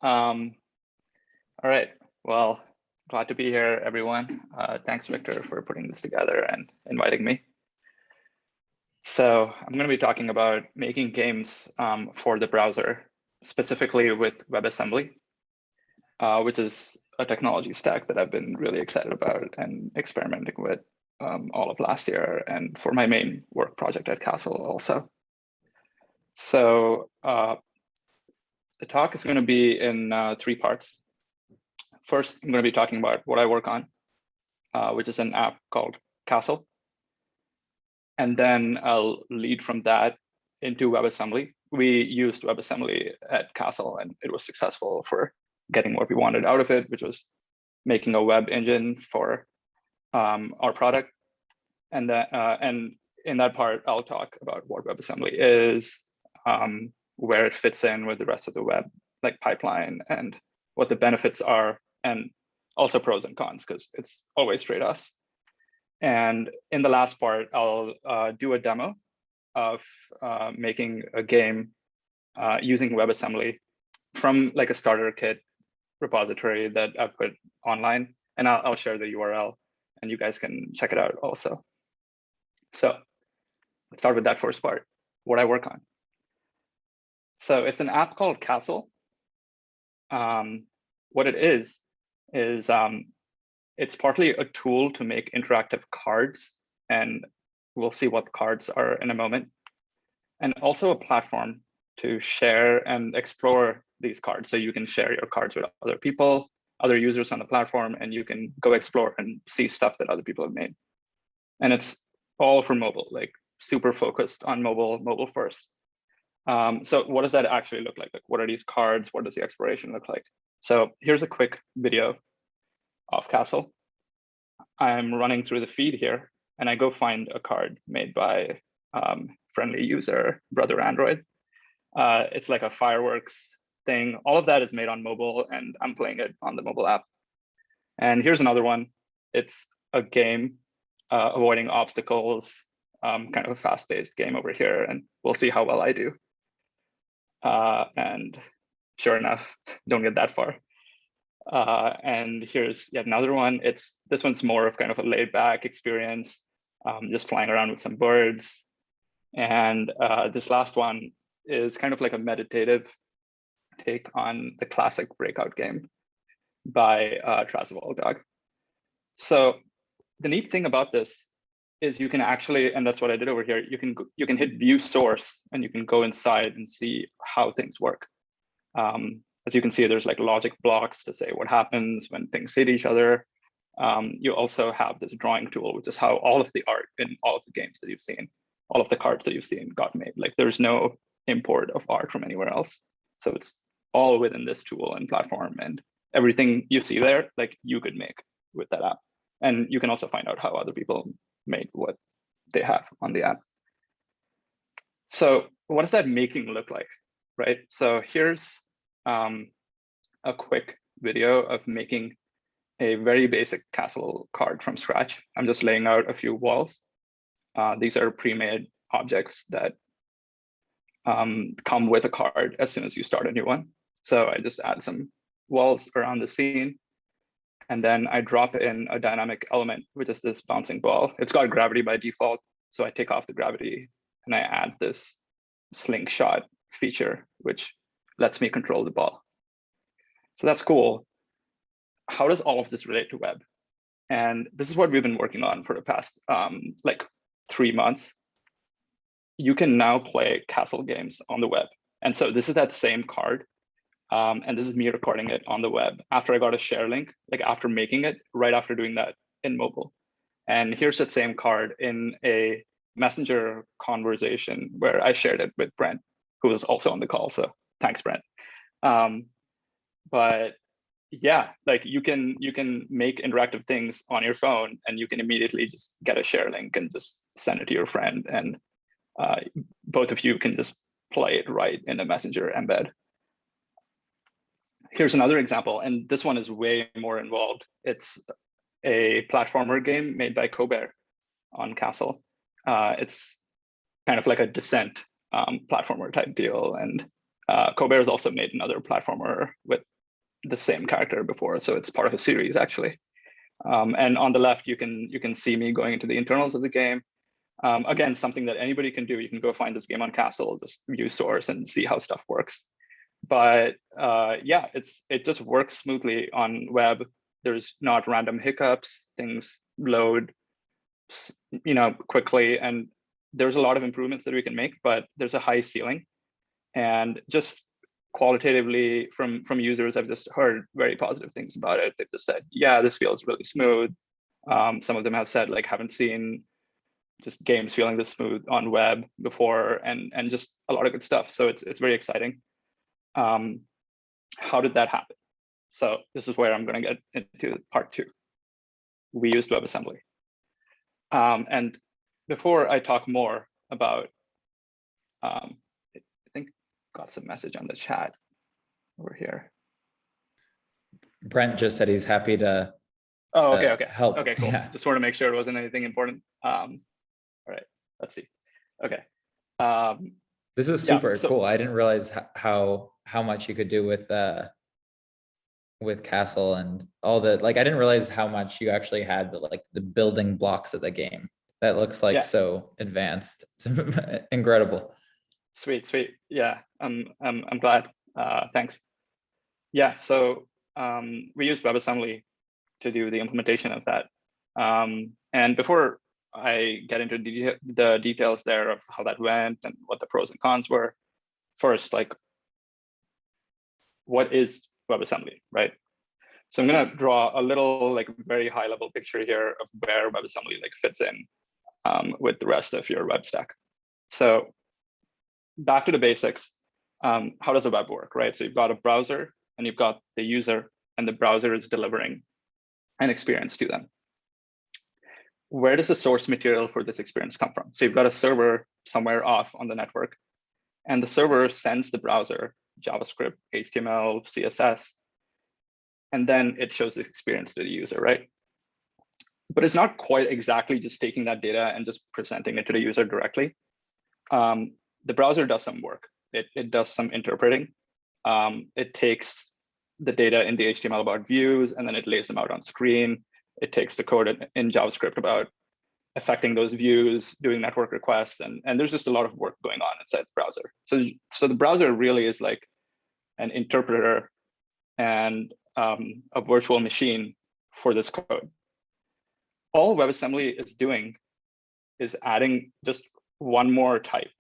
Um, all right. Well, glad to be here, everyone. Thanks, Victor, for putting this together and inviting me. So I'm going to be talking about making games for the browser, specifically with WebAssembly, which is a technology stack that I've been really excited about and experimenting with all of last year, and for my main work project at Castle also. So the talk is going to be in 3 parts. First, I'm going to be talking about what I work on, which is an app called Castle. And then I'll lead from that into WebAssembly. We used WebAssembly at Castle, and it was successful for getting what we wanted out of it, which was making a web engine for our product. And in that part, I'll talk about what WebAssembly is, where it fits in with the rest of the web, like pipeline, and what the benefits are, and also pros and cons, because it's always trade-offs. And in the last part, I'll do a demo of making a game using WebAssembly from like a starter kit repository that I've put online, and I'll share the URL, and you guys can check it out also. So let's start with that first part, what I work on. So it's an app called Castle. What it is it's partly a tool to make interactive cards, and we'll see what cards are in a moment, and also a platform to share and explore these cards. So you can share your cards with other people, other users on the platform, and you can go explore and see stuff that other people have made. And it's all for mobile, like super focused on mobile first. So what does that actually look like? Like, what are these cards? What does the exploration look like? So here's a quick video of Castle. I'm running through the feed here, and I go find a card made by friendly user, Brother Android. It's like a fireworks thing. All of that is made on mobile, and I'm playing it on the mobile app. And here's another one. It's a game avoiding obstacles, kind of a fast-paced game over here, and we'll see how well I do. And sure enough, don't get that far. And here's yet another one. This one's more of kind of a laid back experience, just flying around with some birds. And this last one is kind of like a meditative take on the classic Breakout game by Dog. So the neat thing about this is you can actually, and that's what I did over here, you can hit view source, and you can go inside and see how things work. As you can see, there's like logic blocks to say what happens when things hit each other. You also have this drawing tool, which is how all of the art in all of the games that you've seen, all of the cards that you've seen got made. Like, there's no import of art from anywhere else. So it's all within this tool and platform, and everything you see there, like, you could make with that app. And you can also find out how other people made what they have on the app. So what does that making look like, right? So here's a quick video of making a very basic Castle card from scratch. I'm just laying out a few walls. These are pre-made objects that come with a card as soon as you start a new one. So I just add some walls around the scene, and then I drop in a dynamic element, which is this bouncing ball. It's got gravity by default, so I take off the gravity, and I add this slingshot feature, which lets me control the ball. So that's cool. How does all of this relate to web? And this is what we've been working on for the past like 3 months. You can now play Castle games on the web. And so this is that same card. And this is me recording it on the web after I got a share link, like after making it, right after doing that in mobile. And here's that same card in a Messenger conversation where I shared it with Brent, who was also on the call. So thanks, Brent. But yeah, like you can make interactive things on your phone, and you can immediately just get a share link and just send it to your friend, and both of you can just play it right in the Messenger embed. Here's another example, and this one is way more involved. It's a platformer game made by Colbert on Castle. It's kind of like a Descent platformer type deal, and Colbert has also made another platformer with the same character before, so it's part of a series actually. And on the left, you can see me going into the internals of the game. Again, something that anybody can do. You can go find this game on Castle, just view source and see how stuff works. But yeah, it just works smoothly on web. There's not random hiccups. Things load, quickly, and there's a lot of improvements that we can make. But there's a high ceiling, and just qualitatively from users, I've just heard very positive things about it. They've just said, yeah, this feels really smooth. Some of them have said like haven't seen just games feeling this smooth on web before, and just a lot of good stuff. So it's very exciting. How did that happen? So this is where I'm going to get into part 2. We used WebAssembly. And before I talk more about, I think got some message on the chat over here. Brent just said he's happy to okay. help. Okay, cool. Yeah. Just want to make sure it wasn't anything important. All right, let's see. Okay. This is super cool. I didn't realize how much you could do with Castle and all the, like, I didn't realize how much you actually had the building blocks of the game. That looks like so advanced. It's incredible. Sweet. Yeah, I'm glad. Thanks. Yeah, so we used WebAssembly to do the implementation of that. And before I get into the details there of how that went and what the pros and cons were, first, like, what is WebAssembly, right? So I'm gonna draw a little, like, very high level picture here of where WebAssembly fits in with the rest of your web stack. So back to the basics. How does a web work, right? So you've got a browser and you've got the user, and the browser is delivering an experience to them. Where does the source material for this experience come from? So you've got a server somewhere off on the network, and the server sends the browser JavaScript, HTML, CSS, and then it shows this experience to the user, right? But it's not quite exactly just taking that data and just presenting it to the user directly. The browser does some work. It does some interpreting. It takes the data in the HTML about views, and then it lays them out on screen. It takes the code in JavaScript about affecting those views, doing network requests, and there's just a lot of work going on inside the browser. So the browser really is like an interpreter and a virtual machine for this code. All WebAssembly is doing is adding just one more type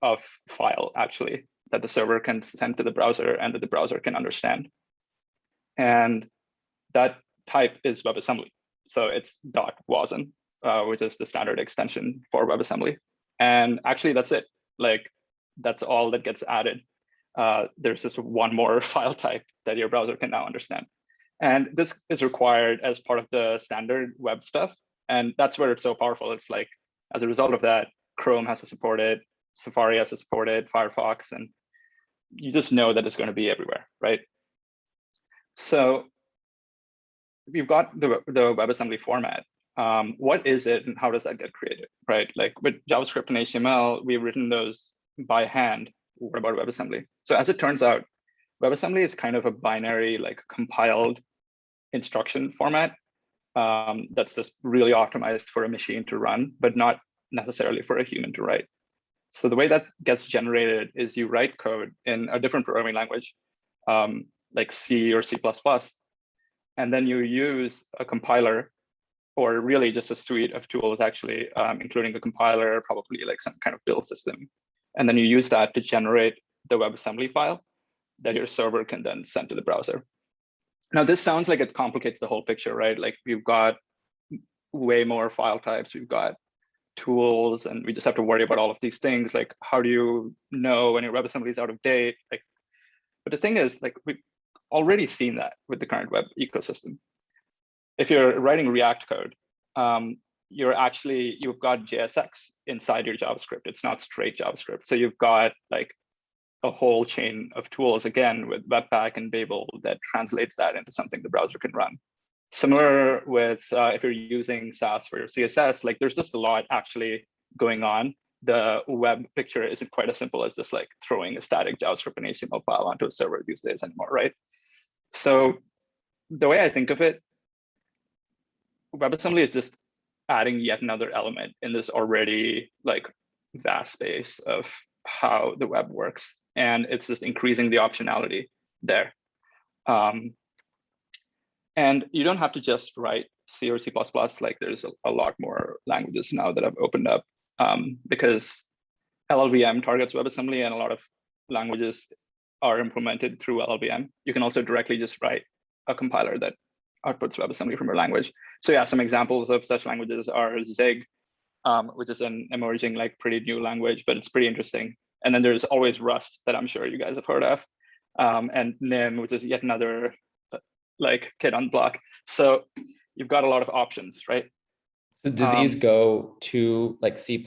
of file, actually, that the server can send to the browser and that the browser can understand. And that type is WebAssembly. So it's .wasm, which is the standard extension for WebAssembly. And actually, that's it. Like, that's all that gets added. There's just one more file type that your browser can now understand. And this is required as part of the standard web stuff. And that's where it's so powerful. It's like, as a result of that, Chrome has to support it, Safari has to support it, Firefox, and you just know that it's going to be everywhere, right? So we've got the WebAssembly format. What is it and how does that get created, right? Like with JavaScript and HTML, we've written those by hand. What about WebAssembly? So as it turns out, WebAssembly is kind of a binary, like compiled instruction format that's just really optimized for a machine to run, but not necessarily for a human to write. So the way that gets generated is you write code in a different programming language, like C or C++, and then you use a compiler, or really just a suite of tools, actually, including a compiler, probably like some kind of build system. And then you use that to generate the WebAssembly file that your server can then send to the browser. Now, this sounds like it complicates the whole picture, right? Like we've got way more file types, we've got tools, and we just have to worry about all of these things. Like, how do you know when your WebAssembly is out of date? Like, but the thing is, like, we've already seen that with the current web ecosystem. If you're writing React code, you've got JSX inside your JavaScript. It's not straight JavaScript. So you've got like a whole chain of tools, again, with Webpack and Babel, that translates that into something the browser can run. Similar with if you're using Sass for your CSS, like there's just a lot actually going on. The web picture isn't quite as simple as just like throwing a static JavaScript and HTML file onto a server these days anymore, right? So the way I think of it, WebAssembly is just adding yet another element in this already like vast space of how the web works. And it's just increasing the optionality there. And you don't have to just write C or C++, like there's a lot more languages now that I've opened up, because LLVM targets WebAssembly and a lot of languages are implemented through LLVM. You can also directly just write a compiler that outputs WebAssembly from your language. So yeah, some examples of such languages are Zig, which is an emerging, like pretty new language, but it's pretty interesting. And then there's always Rust that I'm sure you guys have heard of, and Nim, which is yet another like kid on the block. So you've got a lot of options, right? So do these go to like C++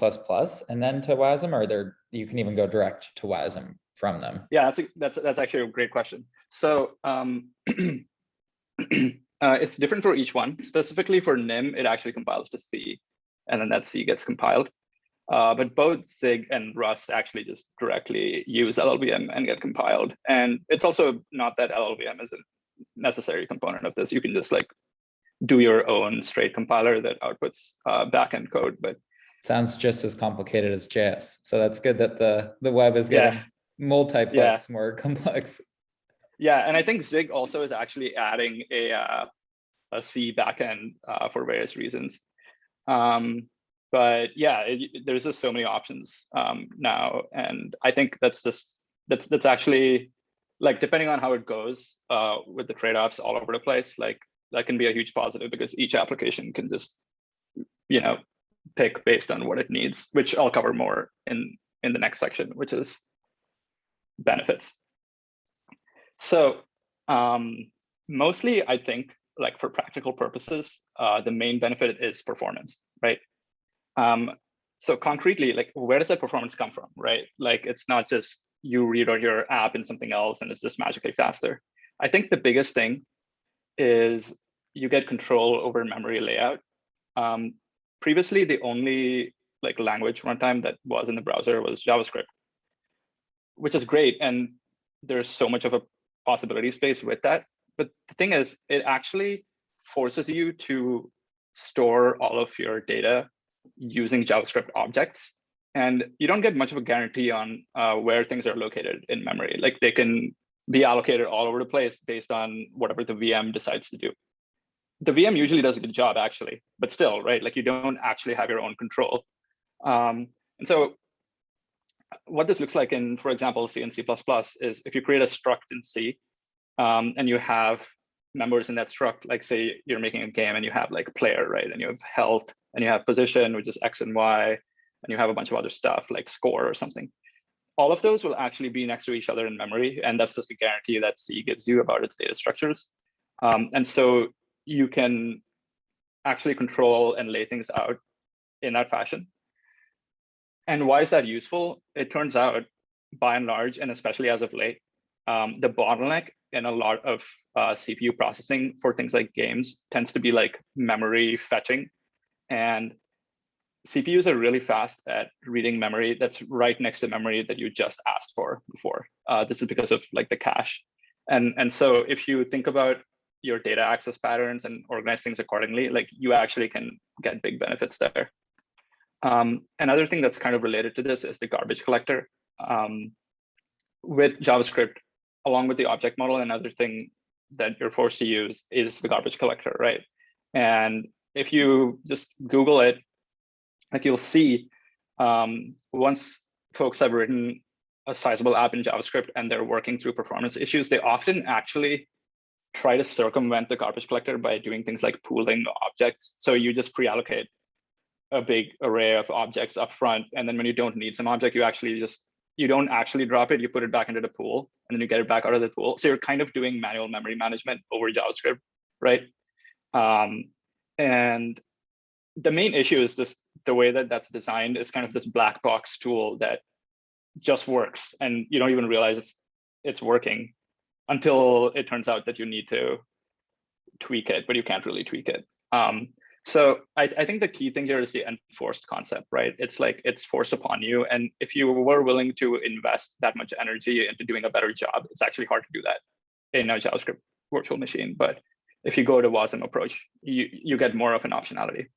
and then to WASM, or you can even go direct to WASM from them? Yeah, that's actually a great question. So it's different for each one. Specifically for Nim, it actually compiles to C, and then that C gets compiled. But both Zig and Rust actually just directly use LLVM and get compiled. And it's also not that LLVM is a necessary component of this. You can just like do your own straight compiler that outputs backend code. But sounds just as complicated as JS. So that's good that the web is getting multiplex more complex. Yeah, and I think Zig also is actually adding a C backend for various reasons. But yeah, there's just so many options now, and I think that's actually, like, depending on how it goes with the trade-offs all over the place, like that can be a huge positive because each application can just, pick based on what it needs, which I'll cover more in the next section, which is benefits. So mostly I think, like, for practical purposes, the main benefit is performance, right? So concretely, like, where does that performance come from, right? Like, it's not just you rewrite your app in something else and it's just magically faster. I think the biggest thing is you get control over memory layout. Previously, the only like language runtime that was in the browser was JavaScript, which is great, and there's so much of a possibility space with that. But the thing is, it actually forces you to store all of your data using JavaScript objects, and you don't get much of a guarantee on where things are located in memory. Like, they can be allocated all over the place based on whatever the VM decides to do. The VM usually does a good job, actually, but still, right? Like, you don't actually have your own control. And so what this looks like in, for example, C and C++ is if you create a struct in C and you have members in that struct, like say you're making a game and you have like player, right? And you have health and you have position, which is X and Y, and you have a bunch of other stuff like score or something. All of those will actually be next to each other in memory. And that's just a guarantee that C gives you about its data structures. And so you can actually control and lay things out in that fashion. And why is that useful? It turns out, by and large, and especially as of late, the bottleneck in a lot of CPU processing for things like games tends to be like memory fetching. And CPUs are really fast at reading memory that's right next to memory that you just asked for before. This is because of like the cache. And so if you think about your data access patterns and organize things accordingly, like, you actually can get big benefits there. Another thing that's kind of related to this is the garbage collector. With JavaScript, along with the object model, another thing that you're forced to use is the garbage collector, right? And if you just Google it, like, you'll see once folks have written a sizable app in JavaScript and they're working through performance issues, they often actually try to circumvent the garbage collector by doing things like pooling objects. So you just pre-allocate a big array of objects up front, and then when you don't need some object, you don't actually drop it, you put it back into the pool, and then you get it back out of the pool. So you're kind of doing manual memory management over JavaScript, right? And the main issue is just the way that that's designed is kind of this black box tool that just works, and you don't even realize it's working until it turns out that you need to tweak it, but you can't really tweak it. So I think the key thing here is the enforced concept, right? It's like, it's forced upon you. And if you were willing to invest that much energy into doing a better job, it's actually hard to do that in JavaScript. virtual machine. But if you go to WASM approach, you get more of an optionality.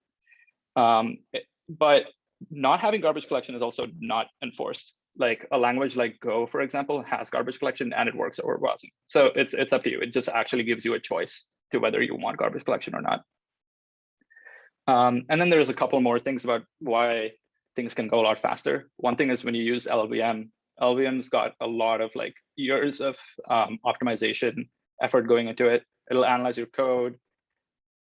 But not having garbage collection is also not enforced. Like a language like Go, for example, has garbage collection and it works over WASM. So it's up to you. It just actually gives you a choice to whether you want garbage collection or not. And then there's a couple more things about why things can go a lot faster. One thing is when you use LLVM, LLVM's got a lot of like years of optimization effort going into it. It'll analyze your code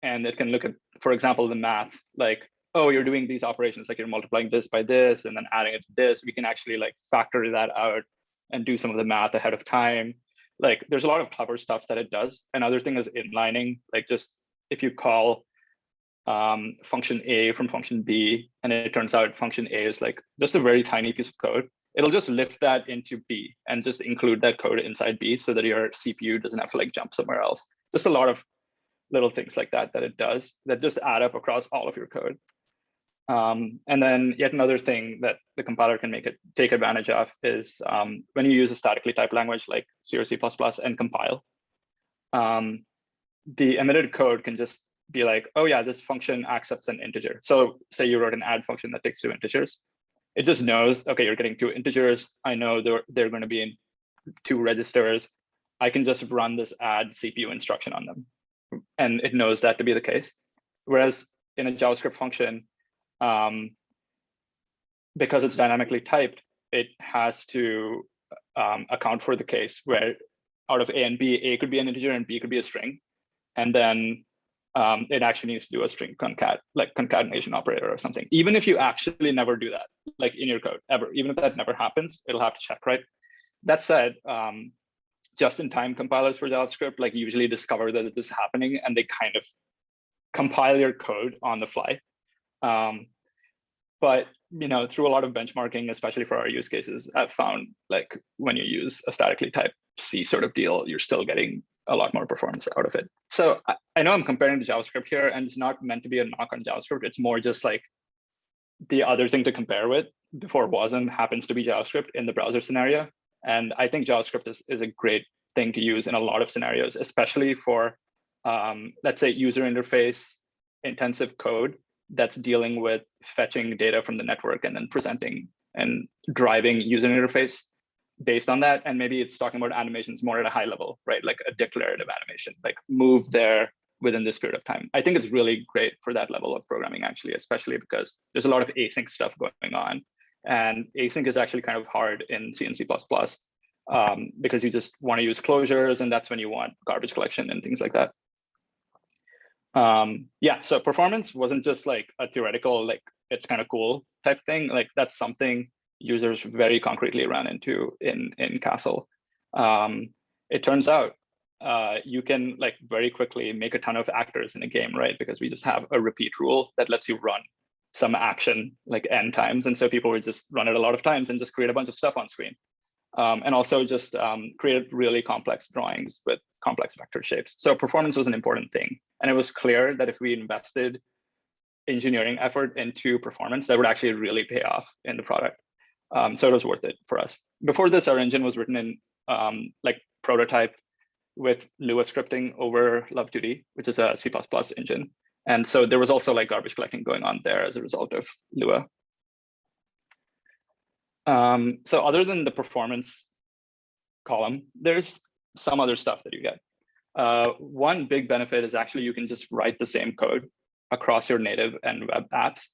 and it can look at, for example, the math, like, oh, you're doing these operations, like you're multiplying this by this and then adding it to this. We can actually like factor that out and do some of the math ahead of time. Like there's a lot of clever stuff that it does. Another thing is inlining, like just if you call function A from function B, and it turns out function A is like just a very tiny piece of code, it'll just lift that into B and just include that code inside B so that your CPU doesn't have to like jump somewhere else. Just a lot of little things like that it does that just add up across all of your code. And then yet another thing that the compiler can take advantage of is when you use a statically typed language like C or C++ and compile, the emitted code can just be like, oh yeah, this function accepts an integer. So say you wrote an add function that takes 2 integers. It just knows, okay, you're getting 2 integers. I know they're going to be in 2 registers. I can just run this add CPU instruction on them. And it knows that to be the case. Whereas in a JavaScript function, because it's dynamically typed, it has to account for the case where out of A and B, A could be an integer and B could be a string. And then it actually needs to do a string concatenation operator or something. Even if you actually never do that, like in your code, ever, even if that never happens, it'll have to check, right? That said, just-in-time compilers for JavaScript like usually discover that this is happening and they kind of compile your code on the fly. But through a lot of benchmarking, especially for our use cases, I've found like when you use a statically typed C sort of deal, you're still getting a lot more performance out of it. So I know I'm comparing to JavaScript here, and it's not meant to be a knock on JavaScript. It's more just like the other thing to compare with before WASM happens to be JavaScript in the browser scenario. And I think JavaScript is a great thing to use in a lot of scenarios, especially for, let's say, user interface intensive code that's dealing with fetching data from the network and then presenting and driving user interface based on that. And maybe it's talking about animations more at a high level, right? Like a declarative animation, like move there within this period of time. I think it's really great for that level of programming, actually, especially because there's a lot of async stuff going on. And async is actually kind of hard in C and C++, because you just want to use closures, and that's when you want garbage collection and things like that. Yeah, so performance wasn't just like a theoretical, like it's kind of cool type thing. Like that's something users very concretely ran into in Castle. It turns out you can like very quickly make a ton of actors in a game, right? Because we just have a repeat rule that lets you run some action like n times. And so people would just run it a lot of times and just create a bunch of stuff on screen. And also just create really complex drawings with complex vector shapes. So performance was an important thing. And it was clear that if we invested engineering effort into performance, that would actually really pay off in the product. So it was worth it for us. Before this, our engine was written in like prototype with Lua scripting over Love2D, which is a C++ engine. And so there was also like garbage collecting going on there as a result of Lua. So other than the performance column, there's some other stuff that you get. One big benefit is actually you can just write the same code across your native and web apps.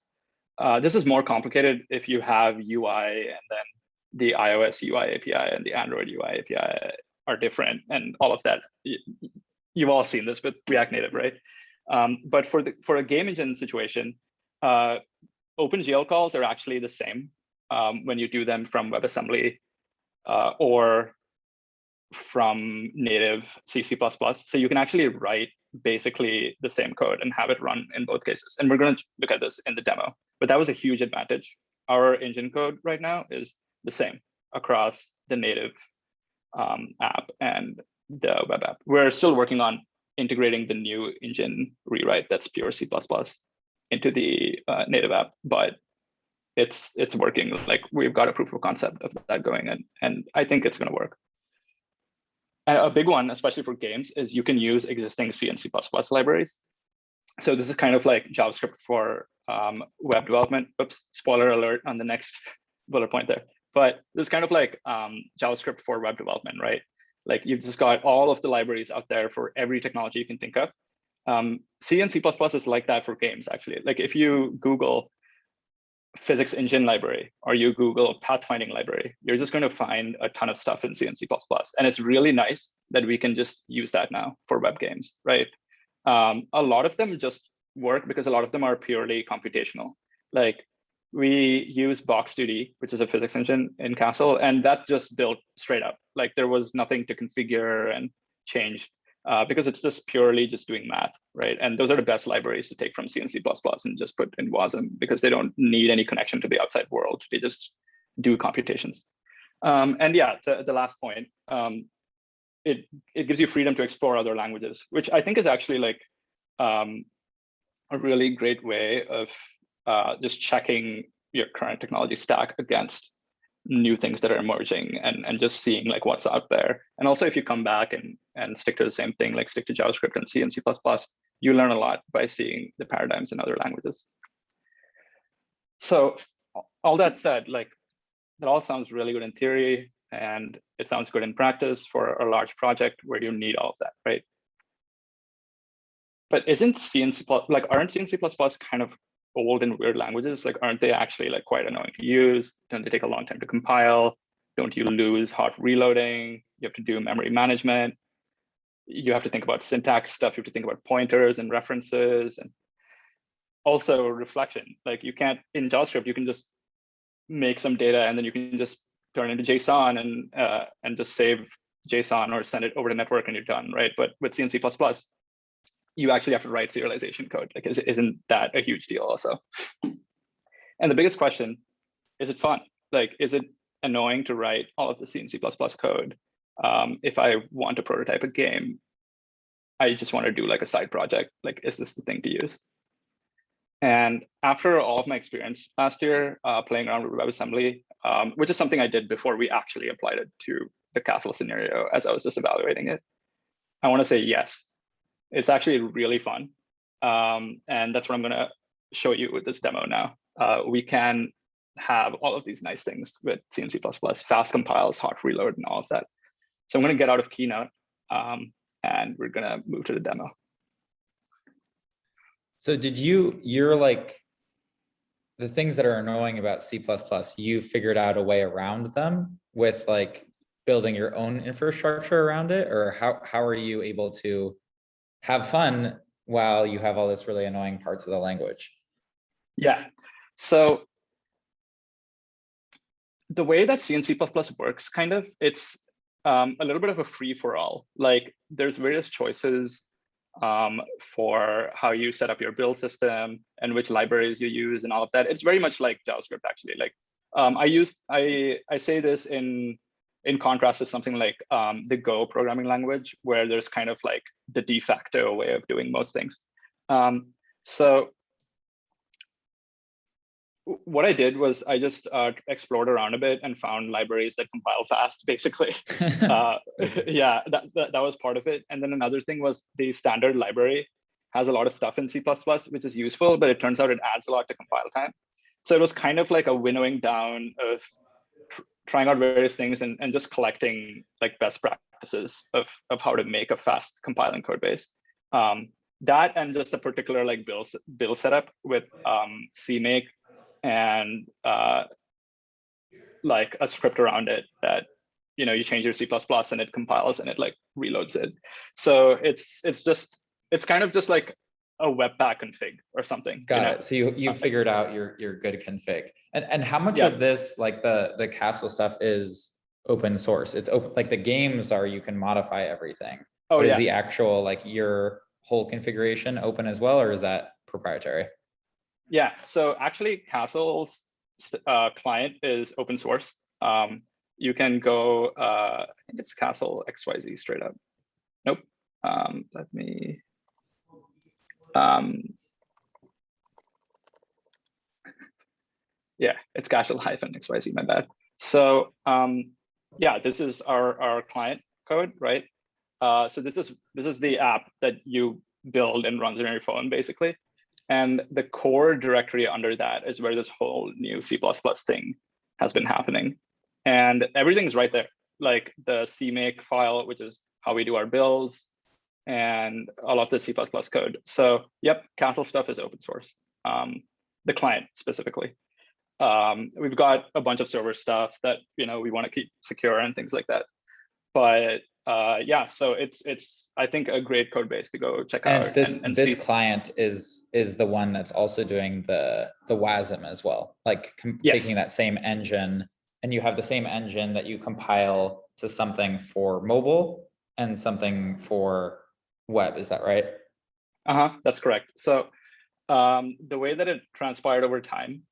This is more complicated if you have UI and then the iOS UI API and the Android UI API are different and all of that. You've all seen this with React Native, right? But for a game engine situation, OpenGL calls are actually the same when you do them from WebAssembly or from native C++. So you can actually write basically the same code and have it run in both cases. And we're going to look at this in the demo. But that was a huge advantage. Our engine code right now is the same across the native app and the web app. We're still working on integrating the new engine rewrite that's pure C++ into the native app, but it's working. Like we've got a proof of concept of that going, and I think it's going to work. And a big one, especially for games, is you can use existing C and C++ libraries. So this is kind of like JavaScript for web development. Oops, spoiler alert on the next bullet point there. But this is kind of like JavaScript for web development, right? Like you've just got all of the libraries out there for every technology you can think of. C and C++ is like that for games, actually. Like if you Google physics engine library or you Google pathfinding library, you're just going to find a ton of stuff in C and C++. And it's really nice that we can just use that now for web games, right? A lot of them just work because a lot of them are purely computational. Like we use Box2D, which is a physics engine in Castle, and that just built straight up. Like there was nothing to configure and change because it's just purely just doing math, right? And those are the best libraries to take from C and C++ and just put in WASM because they don't need any connection to the outside world. They just do computations. And yeah, the last point, it gives you freedom to explore other languages, which I think is actually like a really great way of just checking your current technology stack against new things that are emerging and just seeing like what's out there. And also if you come back and stick to the same thing, like stick to JavaScript and C and C++, you learn a lot by seeing the paradigms in other languages. So all that said, like that all sounds really good in theory and it sounds good in practice for a large project where you need all of that, right? But isn't C and C++, like aren't C and C++ kind of old and weird languages? Like, aren't they actually like quite annoying to use? Don't they take a long time to compile? Don't you lose hot reloading? You have to do memory management. You have to think about syntax stuff. You have to think about pointers and references and also reflection. Like you can't, in JavaScript, you can just make some data and then you can just turn it into JSON and just save JSON or send it over the network and you're done, right? But with C and C++, you actually have to write serialization code. Like, isn't that a huge deal also? And the biggest question, is it fun? Like, is it annoying to write all of the C and C++ code? If I want to prototype a game, I just want to do like a side project. Like, is this the thing to use? And after all of my experience last year playing around with WebAssembly, which is something I did before we actually applied it to the Castle scenario as I was just evaluating it, I want to say yes. It's actually really fun. And that's what I'm going to show you with this demo now. We can have all of these nice things with C and C++, fast compiles, hot reload, and all of that. So I'm going to get out of Keynote and we're going to move to the demo. So you're like, the things that are annoying about C++, you figured out a way around them with like building your own infrastructure around it? Or how are you able to have fun while you have all this really annoying parts of the language? Yeah, so the way that C and C++ works, kind of, it's a little bit of a free for all. Like there's various choices for how you set up your build system and which libraries you use and all of that. It's very much like JavaScript actually. Like I say this in contrast to something like the Go programming language, where there's kind of like the de facto way of doing most things. So what I did was I just explored around a bit and found libraries that compile fast, basically. Yeah, that was part of it. And then another thing was the standard library has a lot of stuff in C++, which is useful, but it turns out it adds a lot to compile time. So it was kind of like a winnowing down of trying out various things and just collecting like best practices of how to make a fast compiling code base. That and just a particular like build setup with CMake and like a script around it that you change your C++ and it compiles and it like reloads it. So it's kind of just like a Webpack config or something. Got it. So you figured out your good config. And how much of this, like the Castle stuff, is open source? It's open, like the games are, you can modify everything. Oh, but is the actual like your whole configuration open as well, or is that proprietary? Yeah, so actually Castle's client is open source. You can go, I think it's Castle XYZ straight up. Nope. Let me, yeah, it's Castle-XYZ, my bad. So yeah, this is our client code, right? So this is the app that you build and runs on your phone, basically. And the core directory under that is where this whole new C++ thing has been happening. And everything's right there, like the CMake file, which is how we do our builds, and all of the C++ code. So yep, Castle stuff is open source, the client specifically. We've got a bunch of server stuff that we want to keep secure and things like that. But yeah, so it's I think a great code base to go check And out. this and this see. client is the one that's also doing the WASM as well, like taking Yes. that same engine, and you have the same engine that you compile to something for mobile and something for web. Is that right? That's correct. So the way that it transpired over time,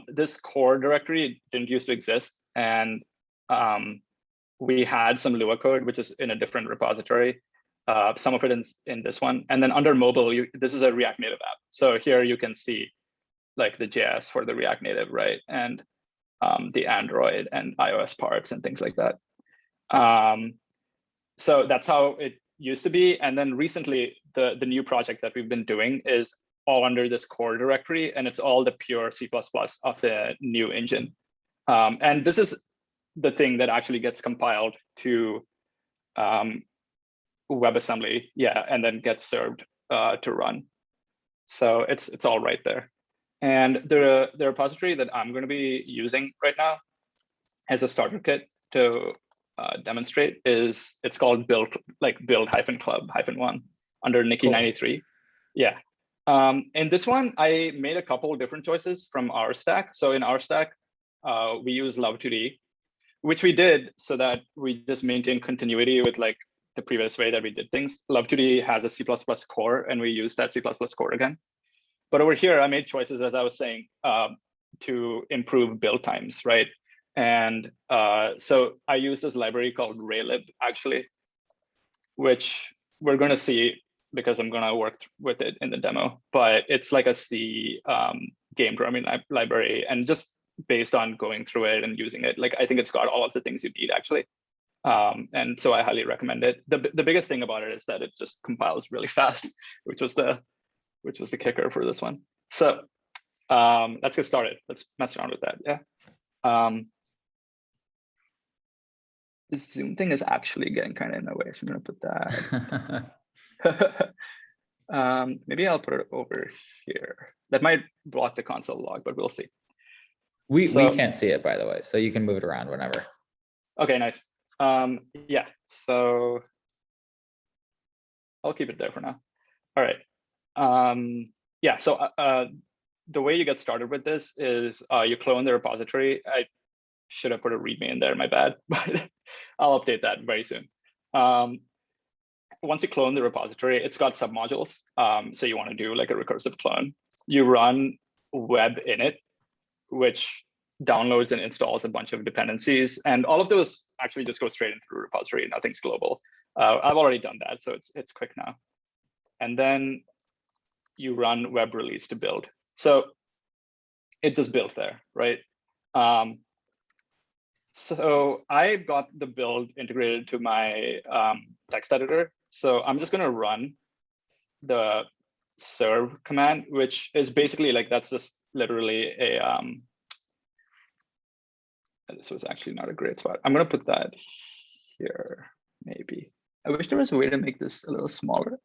this core directory didn't used to exist, and we had some Lua code, which is in a different repository. Some of it in this one, and then under mobile, this is a React Native app. So here you can see like the JS for the React Native, right, and the Android and iOS parts and things like that. So that's how it used to be. And then recently, the new project that we've been doing is all under this core directory, and it's all the pure C++ of the new engine. And this is the thing that actually gets compiled to WebAssembly, yeah, and then gets served to run. So it's all right there. And the repository that I'm going to be using right now as a starter kit to demonstrate it's called build-club-1 under Nikki 93. Yeah. In this one, I made a couple of different choices from our stack. So in our stack, we use Love2D, which we did so that we just maintain continuity with like the previous way that we did things. Love2D has a C++ core, and we use that C++ core again. But over here, I made choices, as I was saying, to improve build times, right? And so I use this library called raylib, actually, which we're going to see because I'm going to work with it in the demo. But it's like a C game programming library, and just based on going through it and using it, like I think it's got all of the things you need, actually. And so I highly recommend it. The biggest thing about it is that it just compiles really fast, which was the kicker for this one. So let's get started. Let's mess around with that. Yeah. This Zoom thing is actually getting kind of in the way, so I'm gonna put that. Maybe I'll put it over here. That might block the console log, but we'll see. We can't see it, by the way, so you can move it around whenever. Okay, nice. Yeah, so I'll keep it there for now. All right. Yeah, so the way you get started with this is you clone the repository. I should have put a README in there, my bad, but I'll update that very soon. Once you clone the repository, it's got submodules. So you want to do like a recursive clone. You run web init, which downloads and installs a bunch of dependencies. And all of those actually just go straight into the repository. Nothing's global. I've already done that, so it's quick now. And then you run web release to build. So it just built there, right? So I got the build integrated to my text editor. So I'm just going to run the serve command, which is basically like, that's just literally a, this was actually not a great spot. I'm going to put that here, maybe. I wish there was a way to make this a little smaller.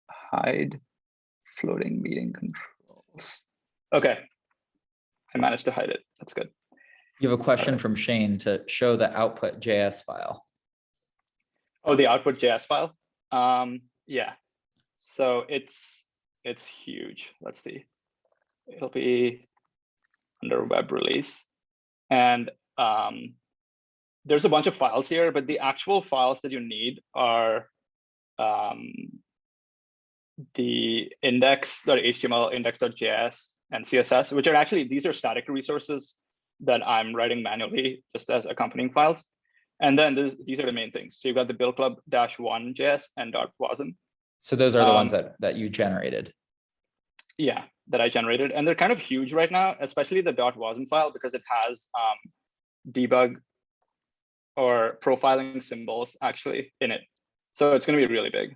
Hide floating meeting controls. Okay, I managed to hide it. That's good. You have a question from Shane to show the output.js file. Oh, the output.js file? Yeah. So it's huge. Let's see. It'll be under web release. And there's a bunch of files here, but the actual files that you need are the index.html, index.js, and CSS, which are actually, these are static resources that I'm writing manually just as accompanying files. And then these are the main things. So you've got the build club-1 JS and .wasm. So those are the ones that you generated. Yeah, that I generated. And they're kind of huge right now, especially the .wasm file, because it has debug or profiling symbols actually in it. So it's going to be really big,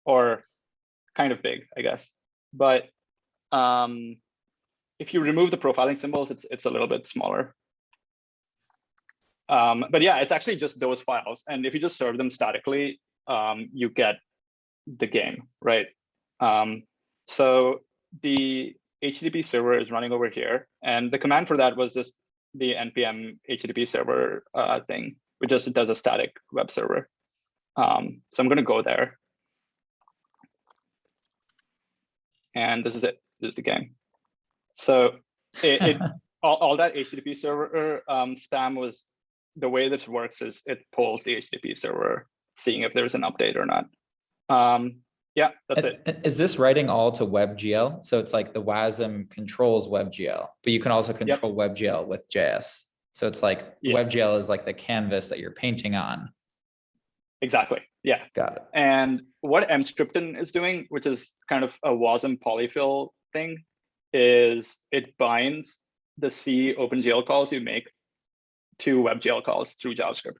or kind of big, I guess. But if you remove the profiling symbols, it's a little bit smaller. But yeah, it's actually just those files. And if you just serve them statically, you get the game, right? So the HTTP server is running over here. And the command for that was just the npm HTTP server thing, which just does a static web server. So I'm going to go there. And this is it. This is the game. So all that HTTP server spam was, the way this works is it polls the HTTP server, seeing if there's an update or not. Yeah, that's it. Is this writing all to WebGL? So it's like the WASM controls WebGL, but you can also control WebGL with JS. So it's like WebGL is like the canvas that you're painting on. Exactly. Yeah. Got it. And what mscripton is doing, which is kind of a WASM polyfill thing, is it binds the C OpenGL calls you make to WebGL calls through JavaScript.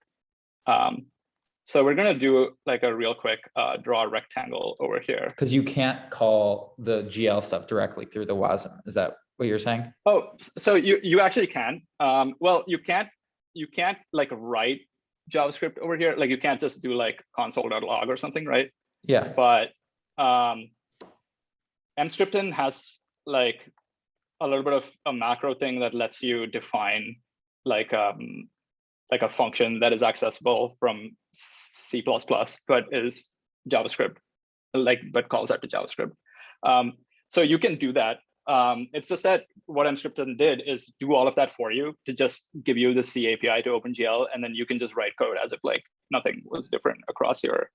So we're going to do like a real quick draw a rectangle over here. Because you can't call the GL stuff directly through the WASM. Is that what you're saying? Oh, so you actually can. Well, you can't like write JavaScript over here. Like you can't just do like console.log or something, right? Yeah. But mscripton has like a little bit of a macro thing that lets you define like a function that is accessible from C++, but is JavaScript, but calls out to JavaScript. So you can do that. It's just that what mscripton did is do all of that for you to just give you the C API to OpenGL, and then you can just write code as if like nothing was different across your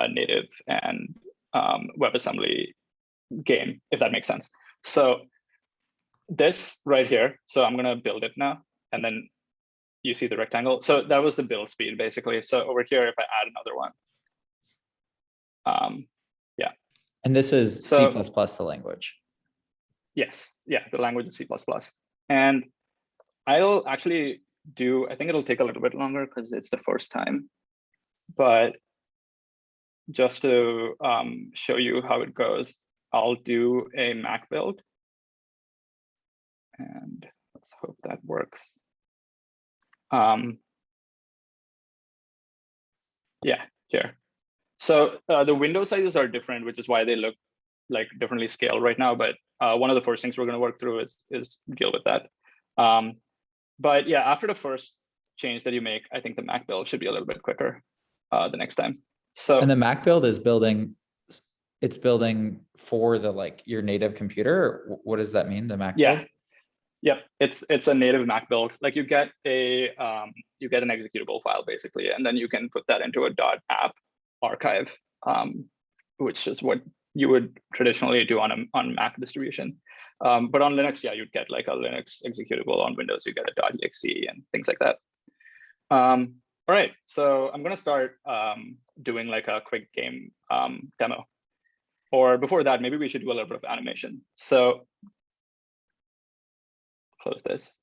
native and WebAssembly game, if that makes sense. So this right here, so I'm gonna build it now, and then you see the rectangle. So that was the build speed basically. So over here, if I add another one, yeah. And this is C++, the language. Yes, yeah, the language is C++. And I'll actually do, I think it'll take a little bit longer because it's the first time, but just to show you how it goes, I'll do a Mac build. And let's hope that works. Yeah, here. So the window sizes are different, which is why they look like differently scaled right now. But one of the first things we're going to work through is deal with that. But yeah, after the first change that you make, I think the Mac build should be a little bit quicker the next time. So and the Mac build is building, it's building for the like your native computer. What does that mean? The Mac build? Yep, it's a native Mac build. Like you get an executable file basically, and then you can put that into a .app archive, which is what you would traditionally do on Mac distribution. But on Linux, yeah, you'd get like a Linux executable. On Windows, you get a .exe and things like that. All right, so I'm gonna start doing like a quick game demo. Or before that, maybe we should do a little bit of animation. So close this.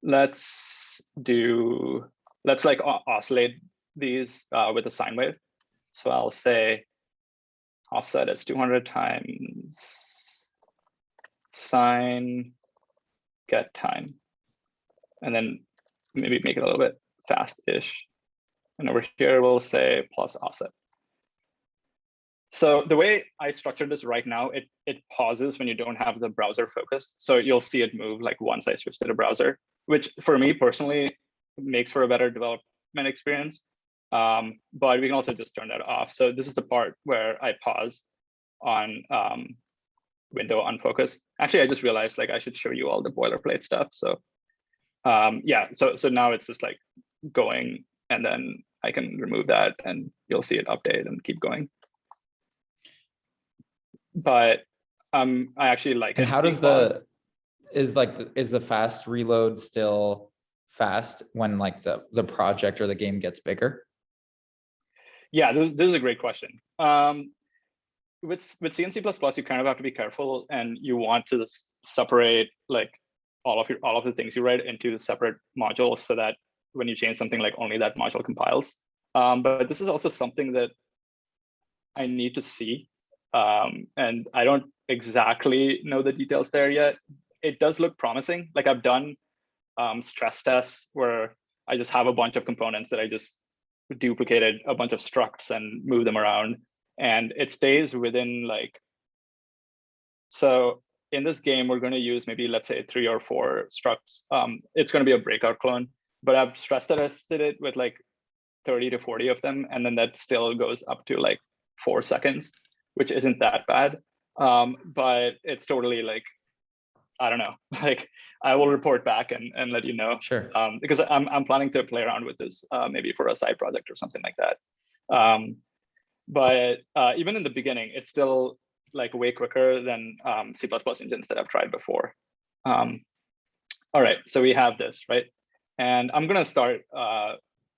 Let's like oscillate these with a sine wave. So I'll say offset is 200 times sine get time, and then maybe make it a little bit fast-ish. And over here, we'll say plus offset. So the way I structured this right now, it pauses when you don't have the browser focused. So you'll see it move like once I switch to the browser, which for me personally makes for a better development experience. But we can also just turn that off. So this is the part where I pause on window unfocus. Actually, I just realized like I should show you all the boilerplate stuff. So yeah, so now it's just like going, and then I can remove that and you'll see it update and keep going. But I actually like it. And how does is the fast reload still fast when like the project or the game gets bigger? Yeah, this is a great question. With C and C++, you kind of have to be careful, and you want to separate like all of the things you write into separate modules so that when you change something, like only that module compiles. But this is also something that I need to see. And I don't exactly know the details there yet. It does look promising. Like I've done stress tests where I just have a bunch of components that I just duplicated a bunch of structs and move them around, and it stays within like, so in this game, we're going to use maybe, let's say 3 or 4 structs. It's going to be a breakout clone, but I've stress tested it with like 30 to 40 of them. And then that still goes up to like 4 seconds, which isn't that bad. But it's totally like, I don't know, like I will report back and let you know. Sure. Because I'm planning to play around with this maybe for a side project or something like that. But even in the beginning, it's still like way quicker than C++ engines that I've tried before. All right, so we have this, right? And I'm gonna start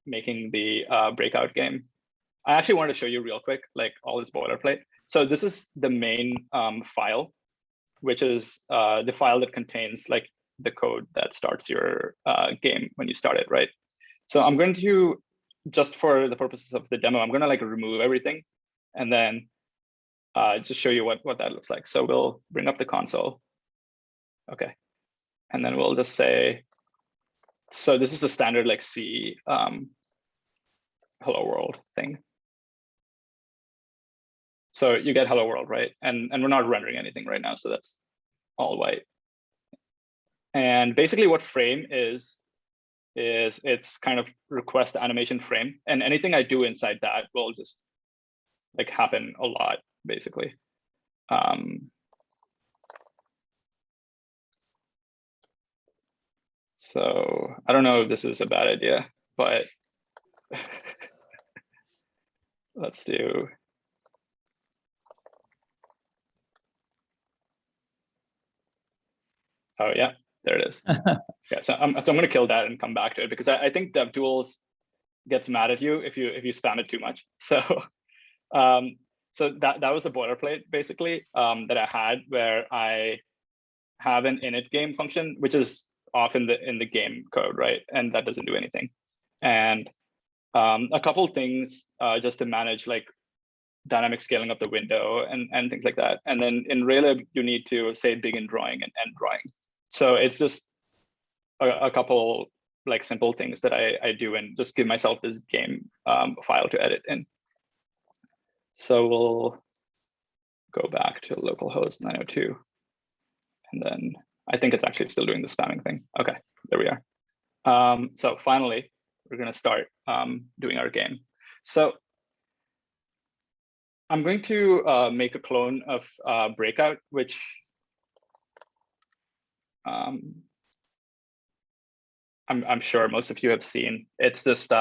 making the breakout game. I actually wanted to show you real quick, like all this boilerplate. So this is the main file, which is the file that contains like the code that starts your game when you start it, right? So I'm going to, just for the purposes of the demo, I'm going to like remove everything and then just show you what that looks like. So we'll bring up the console. Okay. And then we'll just say, so this is a standard like C hello world thing. So you get hello world, right? And we're not rendering anything right now, so that's all white. And basically what frame is it's kind of request animation frame, and anything I do inside that will just like happen a lot, basically. So I don't know if this is a bad idea, but let's do. Oh yeah, there it is. Yeah, so I'm going to kill that and come back to it, because I think DevTools gets mad at you if you spam it too much. So so that was a boilerplate basically that I had, where I have an init game function, which is off in the game code, right? And that doesn't do anything. And a couple things just to manage like dynamic scaling of the window and things like that. And then in Raylib, you need to say begin drawing and end drawing. So it's just a couple like simple things that I do and just give myself this game file to edit in. So we'll go back to localhost 902. And then I think it's actually still doing the spamming thing. Okay, there we are. So finally, we're going to start doing our game. So I'm going to make a clone of breakout, which I'm sure most of you have seen. It's just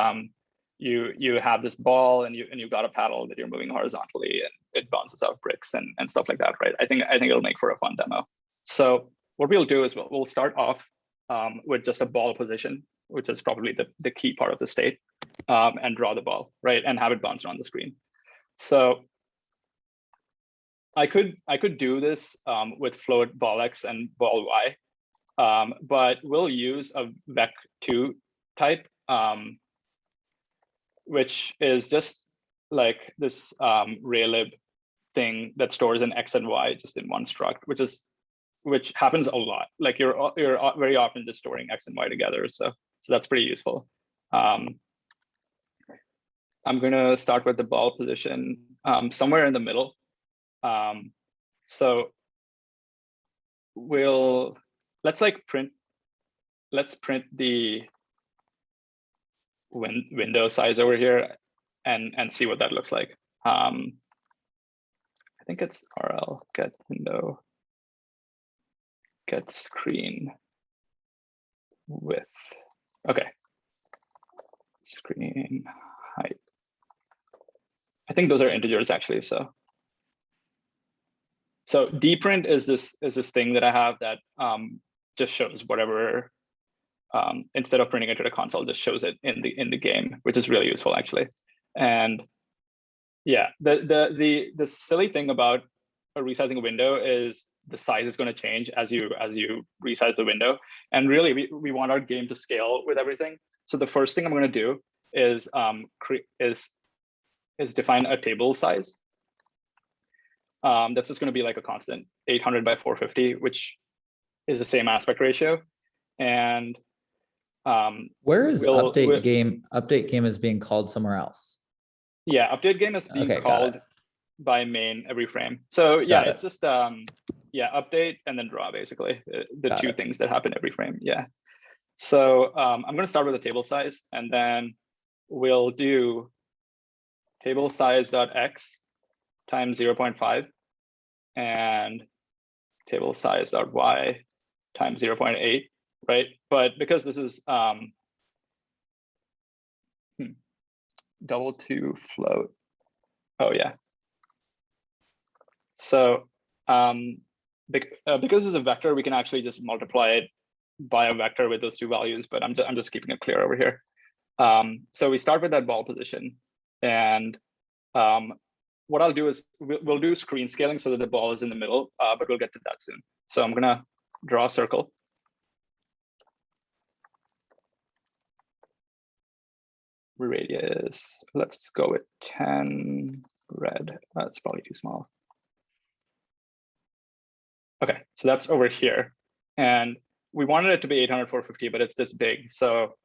you have this ball and you've got a paddle that you're moving horizontally and it bounces out bricks and stuff like that, right? I think it'll make for a fun demo. So what we'll do is we'll start off with just a ball position, which is probably the key part of the state, and draw the ball, right? And have it bounce around the screen. So I could do this with float ball X and ball Y, but we'll use a vec2 type, which is just like this Raylib thing that stores an X and Y just in one struct, which happens a lot. Like you're very often just storing X and Y together, so that's pretty useful. I'm gonna start with the ball position somewhere in the middle. So let's print the window size over here and see what that looks like. I think it's RL get window get screen width. Okay, screen height. I think those are integers actually. So dprint is this thing that I have that just shows whatever. Instead of printing it to the console, just shows it in the game, which is really useful actually. And yeah, the silly thing about resizing a window is the size is going to change as you resize the window. And really, we want our game to scale with everything. So the first thing I'm going to do is define a table size. That's just going to be like a constant 800 by 450, which is the same aspect ratio. And where is update game? Update game is being called somewhere else. Yeah, update game is being called by main every frame. So yeah, it's just yeah, update and then draw, basically the two things that happen every frame. Yeah. So I'm going to start with a table size, and then we'll do table size.x times 0.5 and table size.y times 0.8, right? But because this is double to float. Oh yeah. So because it's a vector, we can actually just multiply it by a vector with those two values, but I'm just keeping it clear over here. So we start with that ball position, and what I'll do is we'll do screen scaling so that the ball is in the middle, but we'll get to that soon. So I'm gonna draw a circle. Radius, let's go with 10 red. That's probably too small. Okay, so that's over here. And we wanted it to be 800, 450, but it's this big. So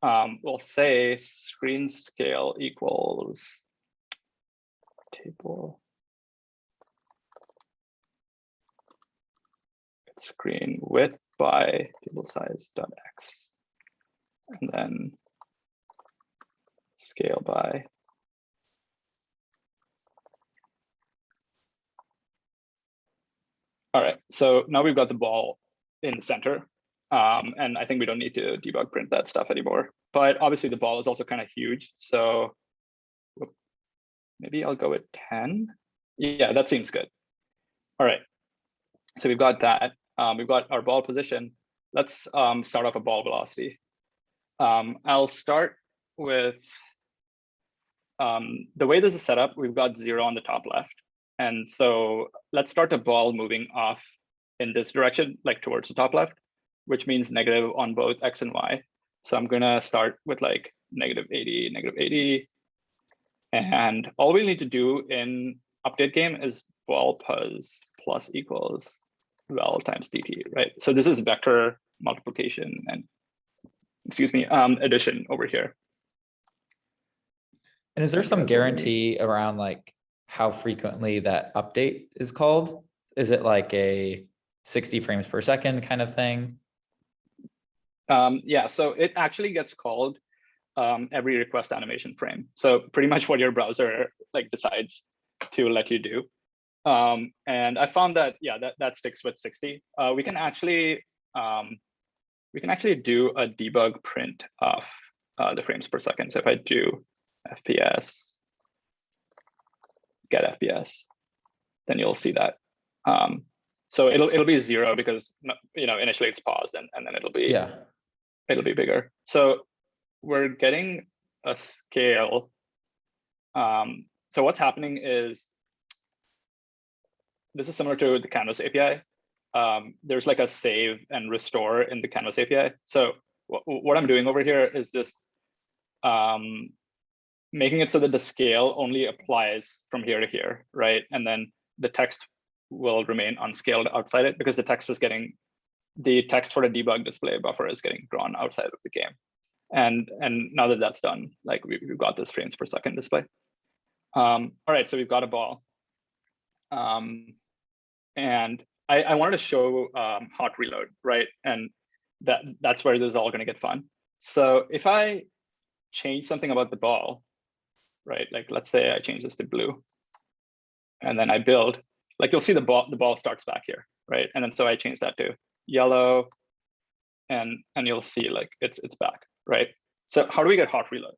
we'll say screen scale equals table screen width by table size dot x, and then scale by all right. So now we've got the ball in the center, and I think we don't need to debug print that stuff anymore. But obviously the ball is also kind of huge, so maybe I'll go with 10. Yeah, that seems good. All right, so we've got that. We've got our ball position. Let's start off a ball velocity. I'll start with the way this is set up. We've got 0 on the top left. And so let's start the ball moving off in this direction, like towards the top left, which means negative on both x and y. So I'm gonna start with like -80, -80. And all we need to do in update game is ball pos plus equals vel times dt, right? So this is vector multiplication and, excuse me, addition over here. And is there some guarantee around like how frequently that update is called? Is it like a 60 frames per second kind of thing? Yeah, so it actually gets called every request animation frame. So pretty much what your browser like decides to let you do. And I found that, yeah, that sticks with 60. We can actually do a debug print of the frames per second. So if I do FPS, get FPS, then you'll see that. So it'll be 0 because initially it's paused, and then it'll be bigger. So we're getting a scale. So what's happening is this is similar to the Canvas API. There's like a save and restore in the Canvas API. So what I'm doing over here is just making it so that the scale only applies from here to here, right? And then the text will remain unscaled outside it because the text for the debug display buffer is getting drawn outside of the game. And now that that's done, like we've got this frames per second display. All right, so we've got a ball. And I wanted to show hot reload, right? And that's where this is all going to get fun. So if I change something about the ball, right? Like let's say I change this to blue, and then I build, like you'll see the ball starts back here, right? And then so I change that to yellow, and you'll see like it's back, right? So how do we get hot reload?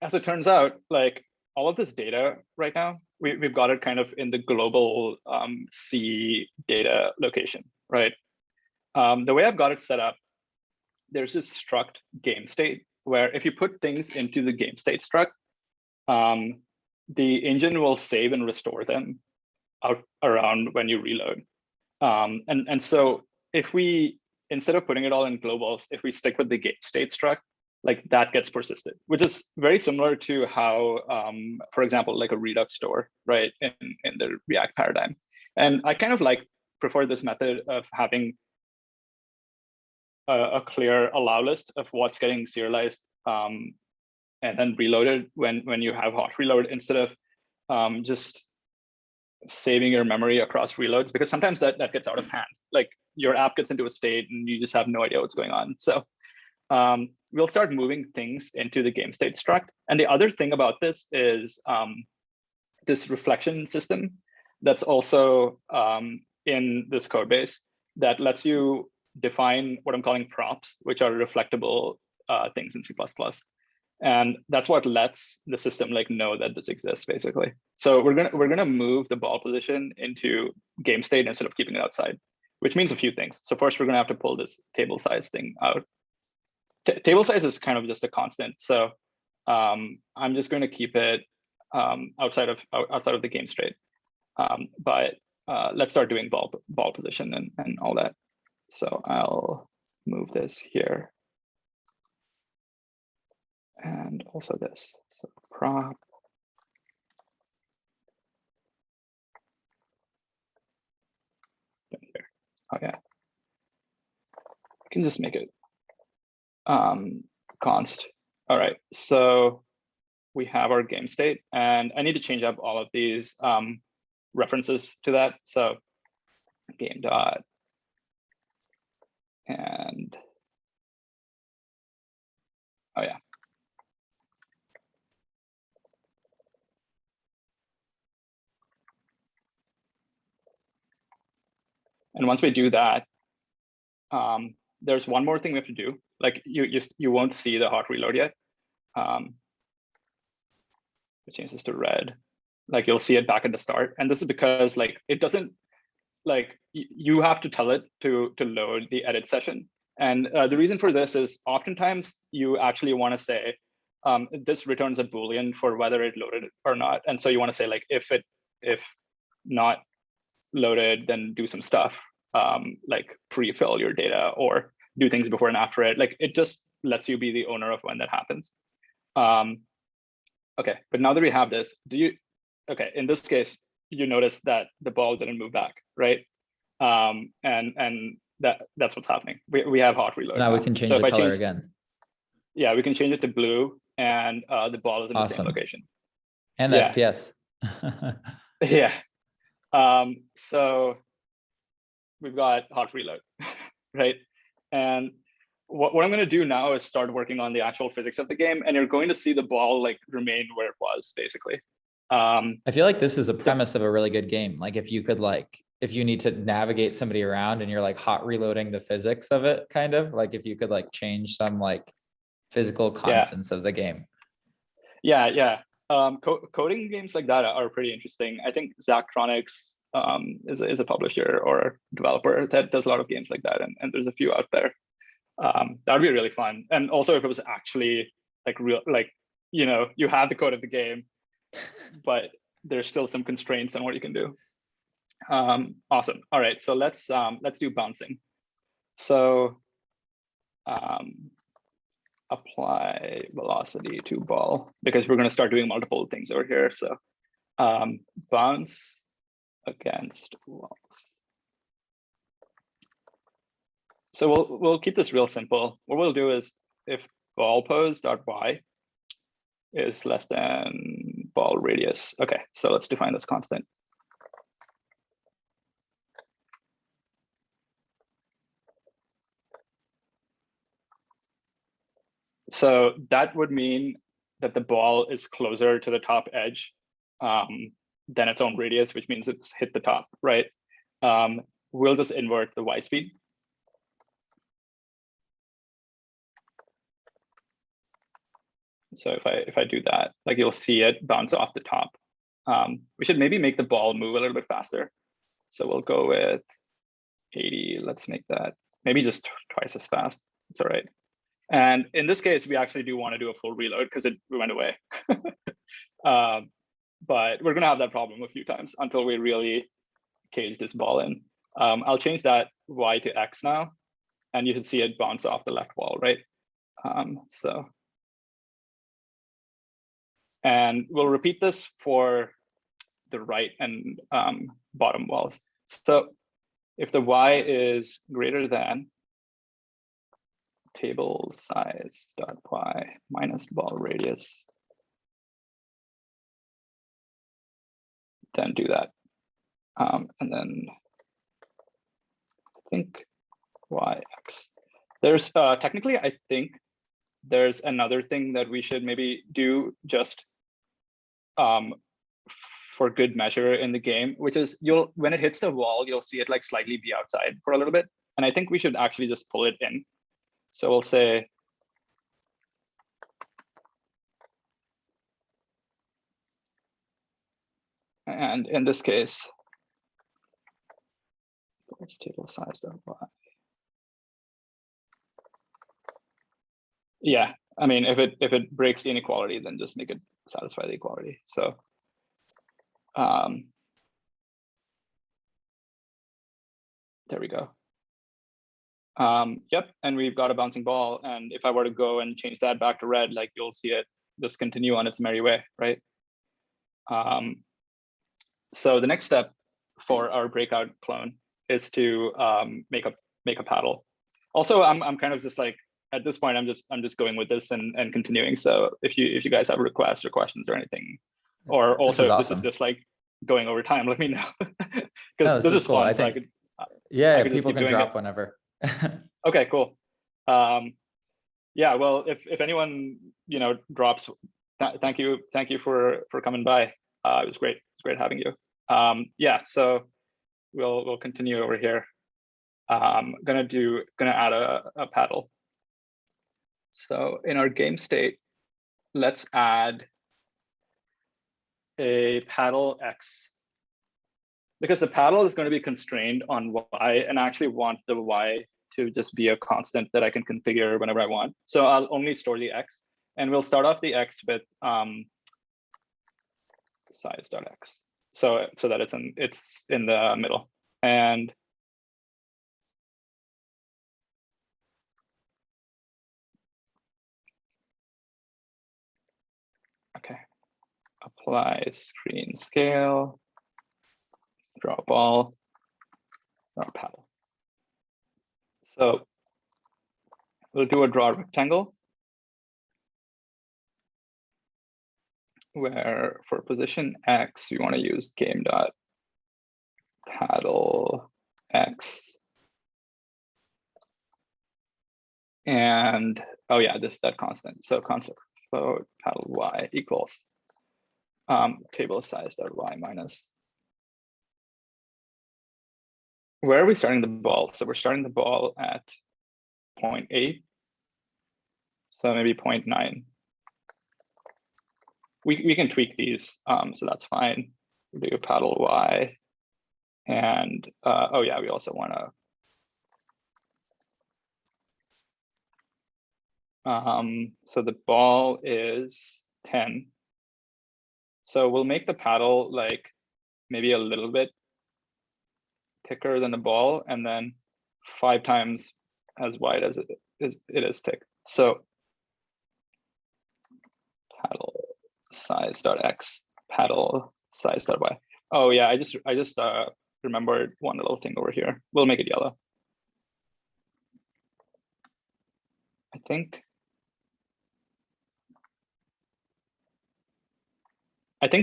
As it turns out, like all of this data right now, we've got it kind of in the global C data location, right? The way I've got it set up, there's this struct game state where if you put things into the game state struct, the engine will save and restore them out around when you reload. And so if we instead of putting it all in globals, if we stick with the game state struct, like that gets persisted, which is very similar to how, for example, like a Redux store, right, in the React paradigm. And I kind of prefer this method of having a clear allow list of what's getting serialized and then reloaded when you have hot reload, instead of just saving your memory across reloads, because sometimes that gets out of hand. Like your app gets into a state and you just have no idea what's going on. So we'll start moving things into the game state struct. And the other thing about this is this reflection system that's also in this code base that lets you define what I'm calling props, which are reflectable things in C++. And that's what lets the system know that this exists, basically. So we're gonna move the ball position into game state instead of keeping it outside, which means a few things. So first, we're gonna have to pull this table size thing out. Table size is kind of just a constant, so I'm just going to keep it outside of the game state. But let's start doing ball position and all that. So I'll move this here. And also this, so prop. Here. Oh yeah, I can just make it const. All right, so we have our game state, and I need to change up all of these references to that. So game dot and oh yeah. And once we do that, there's one more thing we have to do. Like you won't see the hot reload yet. It changes to red. Like you'll see it back at the start, and this is because it doesn't you have to tell it to load the edit session. And the reason for this is oftentimes you actually want to say this returns a Boolean for whether it loaded or not. And so you want to say if not loaded, then do some stuff like pre-fill your data or do things before and after it. Like it just lets you be the owner of when that happens. Okay, but now that we have this, okay, in this case, you notice that the ball didn't move back, right? And that's what's happening. We have hot reload. Now we can change the color again. Yeah, we can change it to blue, and the ball is in the same location. And the FPS. Yeah. So we've got hot reload, right? And what I'm going to do now is start working on the actual physics of the game, and you're going to see the ball remain where it was, basically. I feel like this is a premise of a really good game. Like if you could if you need to navigate somebody around and you're hot reloading the physics of it, kind of if you could change some physical constants of the game. Yeah. Coding games like that are pretty interesting. I think Zachtronics is a publisher or developer that does a lot of games like that, and there's a few out there. That would be really fun. And also if it was actually real, you have the code of the game, but there's still some constraints on what you can do. Awesome. All right, so let's do bouncing. So apply velocity to ball, because we're going to start doing multiple things over here. So bounce against walls. So we'll keep this real simple. What we'll do is if ball pose.y is less than ball radius. Okay, so let's define this constant. So that would mean that the ball is closer to the top edge than its own radius, which means it's hit the top, right? We'll just invert the y speed. So if I do that, you'll see it bounce off the top. We should maybe make the ball move a little bit faster. So we'll go with 80. Let's make that maybe just twice as fast. It's all right. And in this case, we actually do want to do a full reload because it went away. But we're going to have that problem a few times until we really cage this ball in. I'll change that y to x now. and you can see it bounce off the left wall, right? And we'll repeat this for the right and bottom walls. So if the y is greater than table size dot y minus ball radius, then do that. And then I think yx. There's technically, I think there's another thing that we should maybe do just for good measure in the game, which is when it hits the wall, you'll see it like slightly be outside for a little bit. And I think we should actually just pull it in. So we'll say and in this case, it's table size dot y. Yeah, I mean, if it breaks the inequality, then just make it satisfy the equality. So there we go. Yep, and we've got a bouncing ball. And if I were to go and change that back to red, like you'll see it just continue on its merry way, right? So the next step for our breakout clone is to make a paddle. Also, I'm kind of just like, at this point, I'm just going with this and continuing. So if you guys have requests or questions or anything, or also if this is just like going over time, let me know. Because this is cool. fun. I so think, I could people can drop whenever. Okay, cool. Yeah, well, if anyone drops, thank you for coming by. It was great. It's great having you. Yeah, so we'll continue over here. Gonna add a paddle. So in our game state, let's add a paddle x, because the paddle is going to be constrained on y, and I actually want the y to just be a constant that I can configure whenever I want. So I'll only store the x, and we'll start off the x with size.x, so that it's in the middle. And okay, apply screen scale, draw a ball, draw a paddle. So we'll do a draw rectangle, where for position x, we want to use game.paddle x. And oh yeah, that constant. So constant float paddle y equals table size dot y minus. Where are we starting the ball? So we're starting the ball at 0.8. So maybe 0.9. We can tweak these, so that's fine. We do paddle y, and oh yeah, we also want to. So the ball is 10. So we'll make the paddle like maybe a little bit thicker than the ball, and then 5 times as wide as it is thick. So paddle size dot x, paddle size dot y. Oh yeah, I just remembered one little thing over here. We'll make it yellow. I think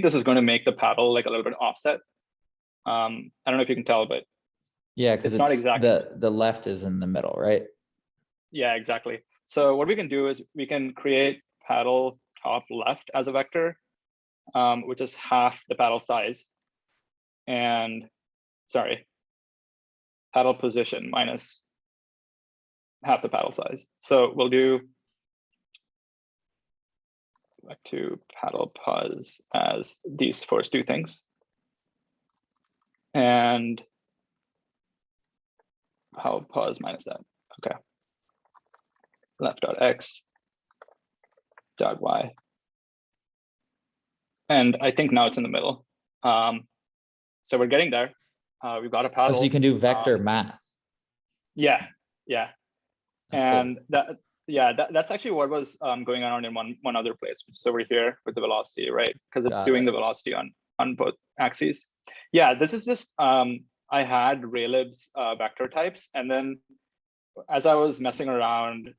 this is going to make the paddle like a little bit offset. I don't know if you can tell, but yeah, because it's not exactly the left is in the middle, right? Yeah, exactly. So what we can do is we can create paddle top left as a vector, which is half the paddle size, and sorry, paddle position minus half the paddle size. So we'll do like to paddle pos as these first two things, and paddle pos minus that. Okay. Left dot x dot y, and I think now it's in the middle. So we're getting there. We've got a paddle. So you can do vector math. Yeah, yeah. That's cool. And that's actually what was going on in one other place, which is over here with the velocity, right? Because it's Got doing it. the velocity on both axes. Yeah, this is just I had Raylib's vector types, and then as I was messing around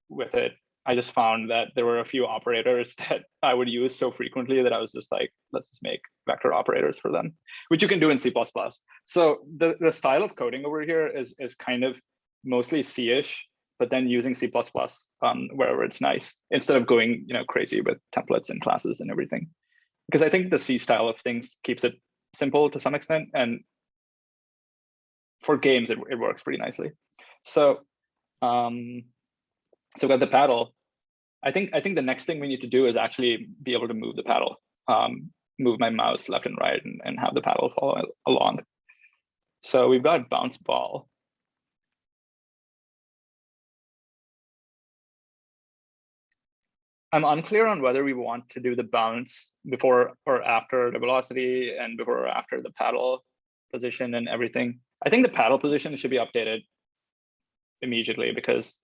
with it, I just found that there were a few operators that I would use so frequently that I was just like, let's just make vector operators for them, which you can do in C++. So the style of coding over here is kind of mostly C-ish, but then using C++ wherever it's nice, instead of going crazy with templates and classes and everything. Because I think the C style of things keeps it simple to some extent, and for games it works pretty nicely. So so we got the paddle. I think the next thing we need to do is actually be able to move the paddle, move my mouse left and right, and have the paddle follow along. So we've got bounce ball. I'm unclear on whether we want to do the bounce before or after the velocity and before or after the paddle position and everything. I think the paddle position should be updated immediately because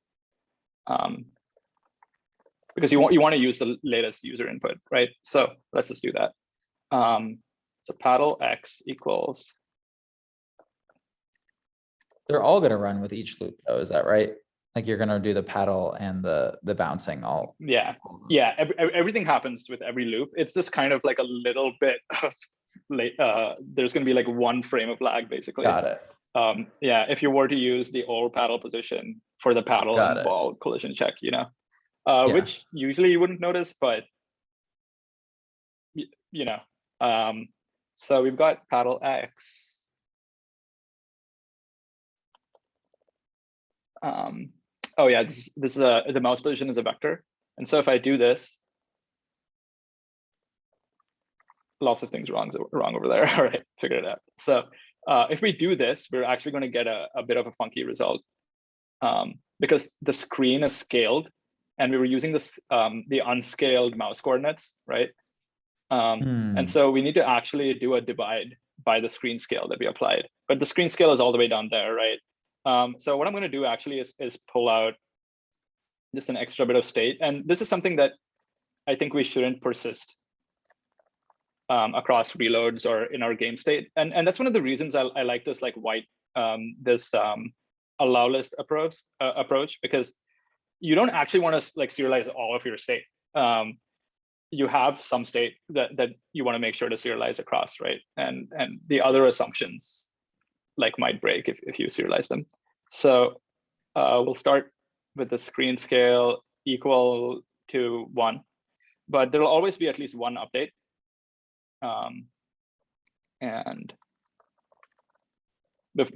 you want to use the latest user input, right? So let's just do that. So paddle x equals. They're all going to run with each loop, though. Is that right? Like you're going to do the paddle and the bouncing all. Yeah. Everything happens with every loop. It's just kind of like a little bit of there's going to be like one frame of lag, basically. Got it. Yeah, if you were to use the old paddle position for the paddle Got and it. ball collision check, Yeah. which usually you wouldn't notice, but so we've got paddle x. Oh yeah, this is the mouse position is a vector, and so if I do this, lots of things wrong over there. All right, figured it out. So if we do this, we're actually going to get a bit of a funky result because the screen is scaled, and we were using this the unscaled mouse coordinates, right? And so we need to actually do a divide by the screen scale that we applied, but the screen scale is all the way down there, right? So what I'm going to do actually is pull out just an extra bit of state, and this is something that I think we shouldn't persist across reloads or in our game state, and that's one of the reasons I like this like this allow list approach, because you don't actually want to like serialize all of your state. You have some state that you want to make sure to serialize across, right? And the other assumptions like might break if you serialize them. So we'll start with the screen scale equal to 1, but there will always be at least one update. And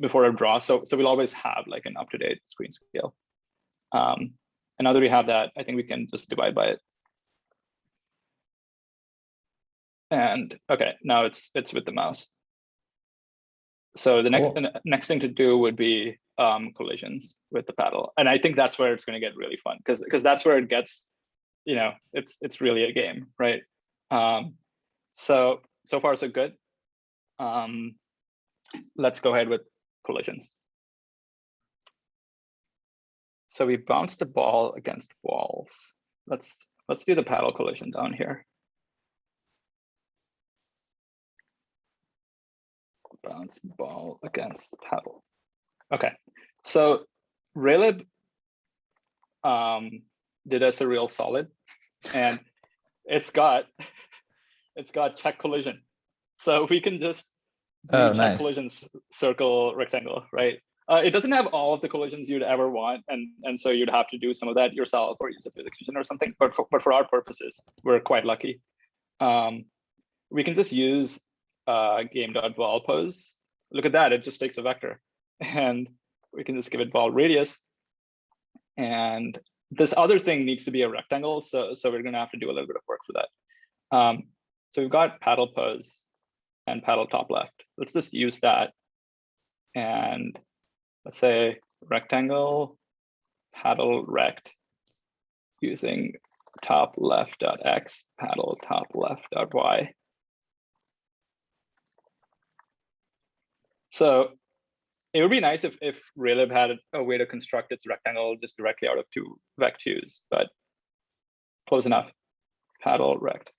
before a draw, so we'll always have like an up-to-date screen scale. And now that we have that, I think we can just divide by it. And okay, now it's with the mouse. So the next thing to do would be collisions with the paddle, and I think that's where it's going to get really fun, because that's where it gets, it's really a game, right? So far so good. Let's go ahead with collisions. So we bounce the ball against walls. Let's do the paddle collision down here. Bounce ball against paddle. Okay, so Raylib did us a real solid, and it's got check collision, so we can just do check collisions circle rectangle, right? It doesn't have all of the collisions you'd ever want, and so you'd have to do some of that yourself or use a physics engine or something. But for our purposes, we're quite lucky. We can just use game.vol pose. Look at that, it just takes a vector, and we can just give it ball radius, and this other thing needs to be a rectangle, so we're going to have to do a little bit of work for that. So we've got paddle pose and paddle top left. Let's just use that, and let's say rectangle paddle rect using top left.x paddle top left.y. So it would be nice if Relib had a way to construct its rectangle just directly out of two vec2s, but close enough. Paddle rect.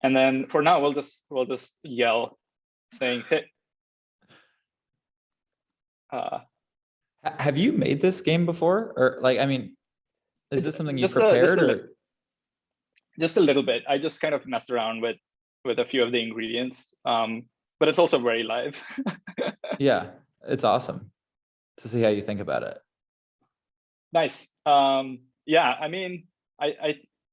And then for now, we'll just yell saying hit. Have you made this game before? Or like, I mean, is this something you just prepared just a little bit. I just kind of messed around with a few of the ingredients. But it's also very live. Yeah, it's awesome to see how you think about it. Nice. Yeah, I mean,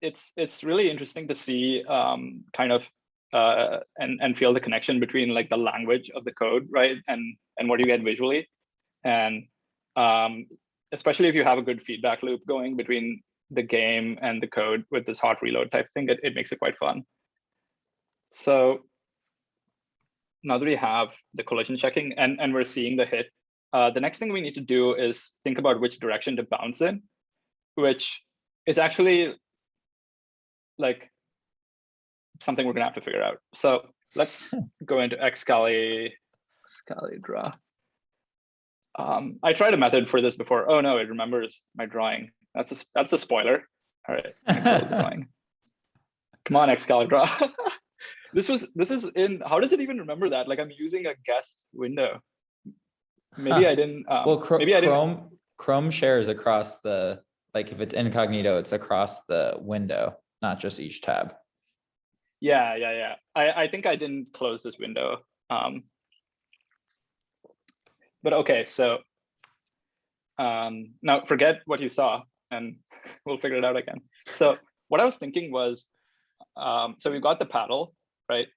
it's really interesting to see kind of and feel the connection between like the language of the code, right, and what you get visually, and especially if you have a good feedback loop going between the game and the code with this hot reload type thing, it makes it quite fun. So now that we have the collision checking and we're seeing the hit, the next thing we need to do is think about which direction to bounce in, which is actually like something we're gonna have to figure out. So let's go into Xcali draw. I tried a method for this before. Oh no, it remembers my drawing. That's a spoiler. All right, drawing. Come on, Xcali draw. This is in. How does it even remember that? Like I'm using a guest window. Maybe I didn't. Well, Chrome shares across the, like if it's incognito, it's across the window, not just each tab. Yeah. I think I didn't close this window. But okay, so now forget what you saw and we'll figure it out again. So what I was thinking was, so we've got the paddle, right?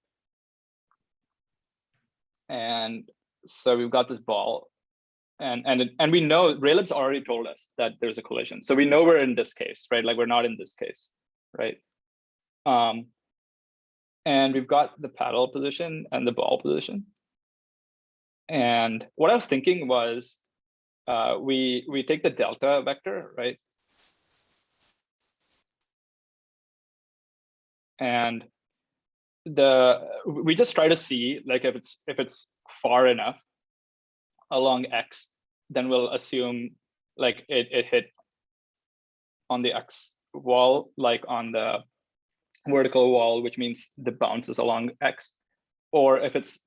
And so we've got this ball, and we know Raylib's already told us that there's a collision. So we know we're in this case, right? Like we're not in this case, right? And we've got the paddle position and the ball position. And what I was thinking was, we take the delta vector, right? And we just try to see like if it's far enough along X, then we'll assume like it hit on the X wall, like on the vertical wall, which means the bounce is along X. Or if it's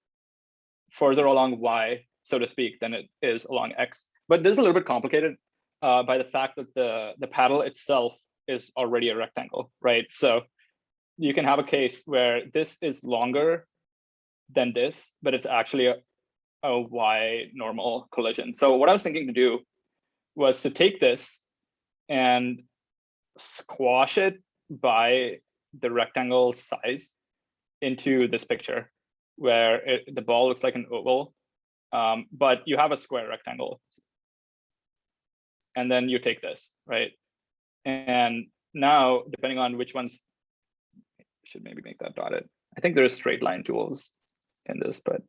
further along Y, so to speak, then it is along X. But this is a little bit complicated by the fact that the paddle itself is already a rectangle, right? So you can have a case where this is longer than this, but it's actually a Y normal collision. So what I was thinking to do was to take this and squash it by the rectangle size into this picture where the ball looks like an oval, but you have a square rectangle. And then you take this, right? And now, depending on which ones, should maybe make that dotted. I think there's straight line tools in this, but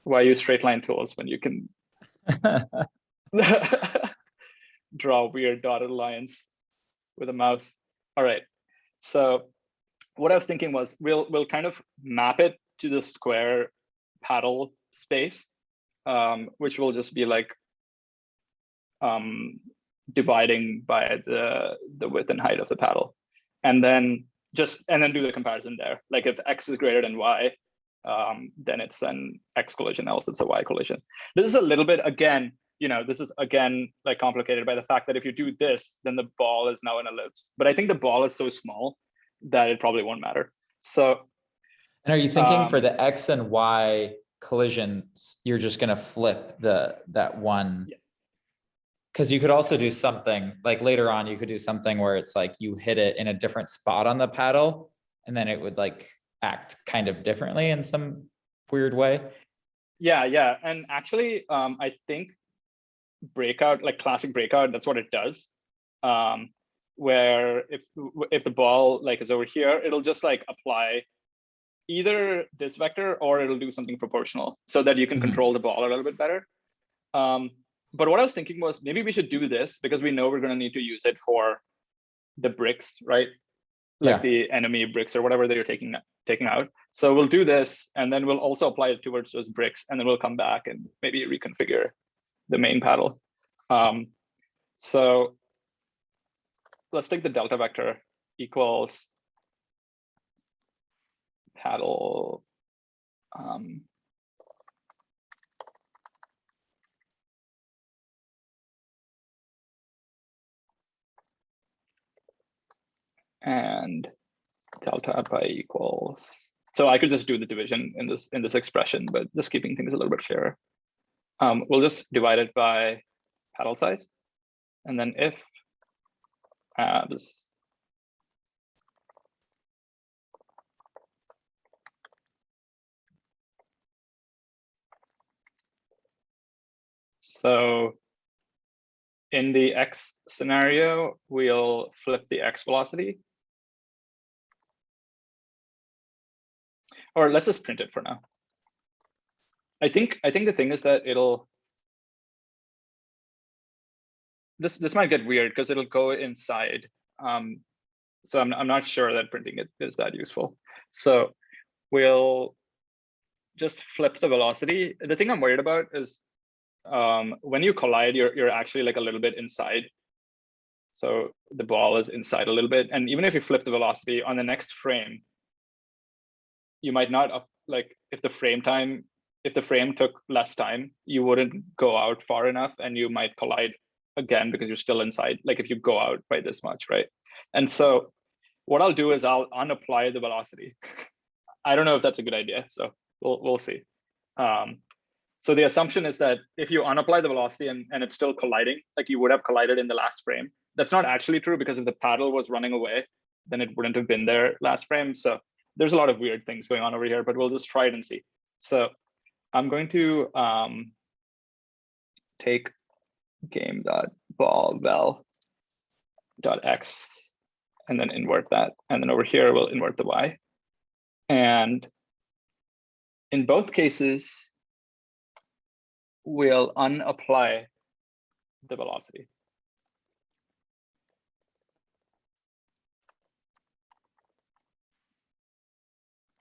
why use straight line tools when you can draw weird dotted lines with a mouse? All right. So what I was thinking was we'll kind of map it to the square paddle space, which will just be like dividing by the width and height of the paddle. And then do the comparison there. Like if X is greater than Y, then it's an X collision, else it's a Y collision. This is a little bit, again, this is again like complicated by the fact that if you do this, then the ball is now an ellipse. But I think the ball is so small that it probably won't matter. So, and are you thinking for the X and Y collisions, you're just gonna flip that one? Yeah. Because you could also do something like later on, you could do something where it's like you hit it in a different spot on the paddle, and then it would like act kind of differently in some weird way. Yeah. And actually, I think breakout, like classic breakout, that's what it does. Where if the ball like is over here, it'll just like apply either this vector or it'll do something proportional so that you can control the ball a little bit better. But what I was thinking was maybe we should do this because we know we're going to need to use it for the bricks, right? Like the enemy bricks or whatever that you're taking taking out. So we'll do this, and then we'll also apply it towards those bricks, and then we'll come back and maybe reconfigure the main paddle. So let's take the delta vector equals paddle and delta by equals. So I could just do the division in this expression, but just keeping things a little bit clearer. We'll just divide it by paddle size, and then if abs so in the X scenario, we'll flip the X velocity. Or let's just print it for now. I think the thing is that this might get weird because it'll go inside. So I'm not sure that printing it is that useful. So we'll just flip the velocity. The thing I'm worried about is when you collide, you're actually like a little bit inside. So the ball is inside a little bit, and even if you flip the velocity on the next frame, you might not like if the frame took less time, you wouldn't go out far enough, and you might collide again because you're still inside. Like if you go out by this much, right? And so what I'll do is I'll unapply the velocity. I don't know if that's a good idea, so we'll see. So the assumption is that if you unapply the velocity and it's still colliding, like you would have collided in the last frame. That's not actually true, because if the paddle was running away, then it wouldn't have been there last frame. So there's a lot of weird things going on over here, but we'll just try it and see. So I'm going to take game.ball_vel.x and then invert that. And then over here, we'll invert the y. And in both cases, we'll unapply the velocity.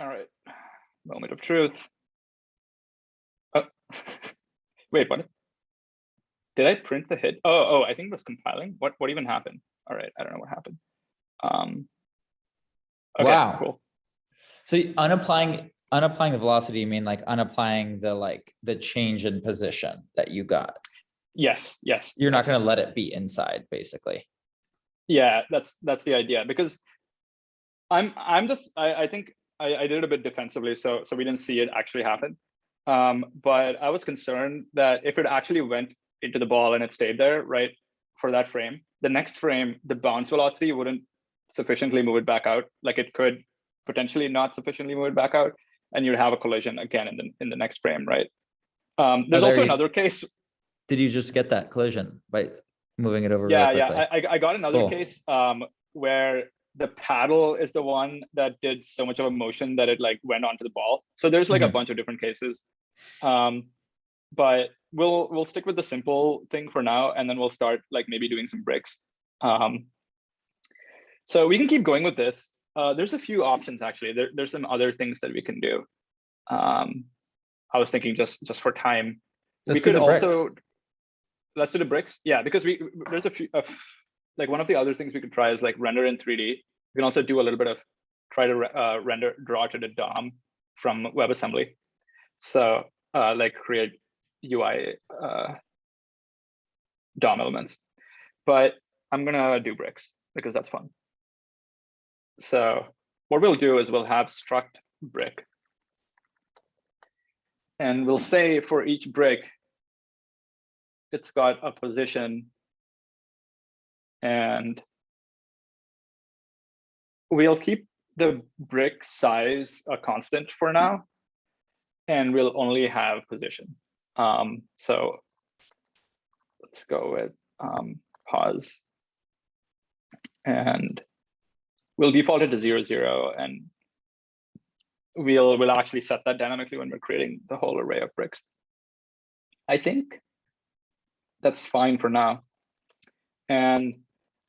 All right, moment of truth. Oh. Wait, what? Did I print the hit? Oh, I think it was compiling. What even happened? All right, I don't know what happened. Okay, wow. Cool. So unapplying the velocity, you mean like unapplying the change in position that you got? Yes. You're not going to let it be inside, basically. Yeah, that's the idea, because I think I did it a bit defensively, so we didn't see it actually happen. But I was concerned that if it actually went into the ball and it stayed there, right, for that frame, the next frame, the bounce velocity wouldn't sufficiently move it back out. Like it could potentially not sufficiently move it back out, and you'd have a collision again in the next frame, right? There's also another case. Did you just get that collision by moving it over? Yeah, really quickly? I got another Cool. case where the paddle is the one that did so much of a motion that it like went onto the ball. So there's like a bunch of different cases. But we'll stick with the simple thing for now, and then we'll start like maybe doing some bricks. So we can keep going with this. There's a few options actually. There's some other things that we can do. I was thinking just for time, we could also let's do the bricks. Yeah, because there's a few like one of the other things we could try is like render in 3D. We can also do a little bit of try to draw to the DOM from WebAssembly. So like create UI DOM elements. But I'm gonna do bricks because that's fun. So what we'll do is we'll have struct brick. And we'll say for each brick, it's got a position, and we'll keep the brick size a constant for now, and we'll only have position. So let's go with pause, and we'll default it to 0, 0, and we'll actually set that dynamically when we're creating the whole array of bricks. I think that's fine for now. And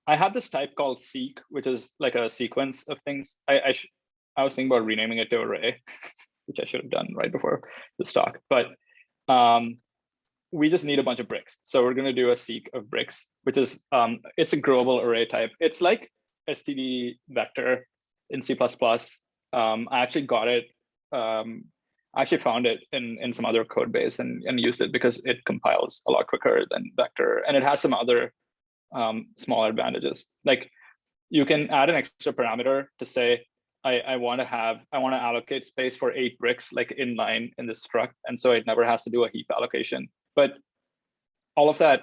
I have this type called seek, which is like a sequence of things. I was thinking about renaming it to array, which I should have done right before this talk. But we just need a bunch of bricks. So we're going to do a seek of bricks, which is it's a growable array type. It's like std vector in C++. I actually got it. I actually found it in some other code base and used it because it compiles a lot quicker than vector, and it has some other small advantages. Like you can add an extra parameter to say I want to allocate space for 8 bricks like inline in this struct, and so it never has to do a heap allocation. But all of that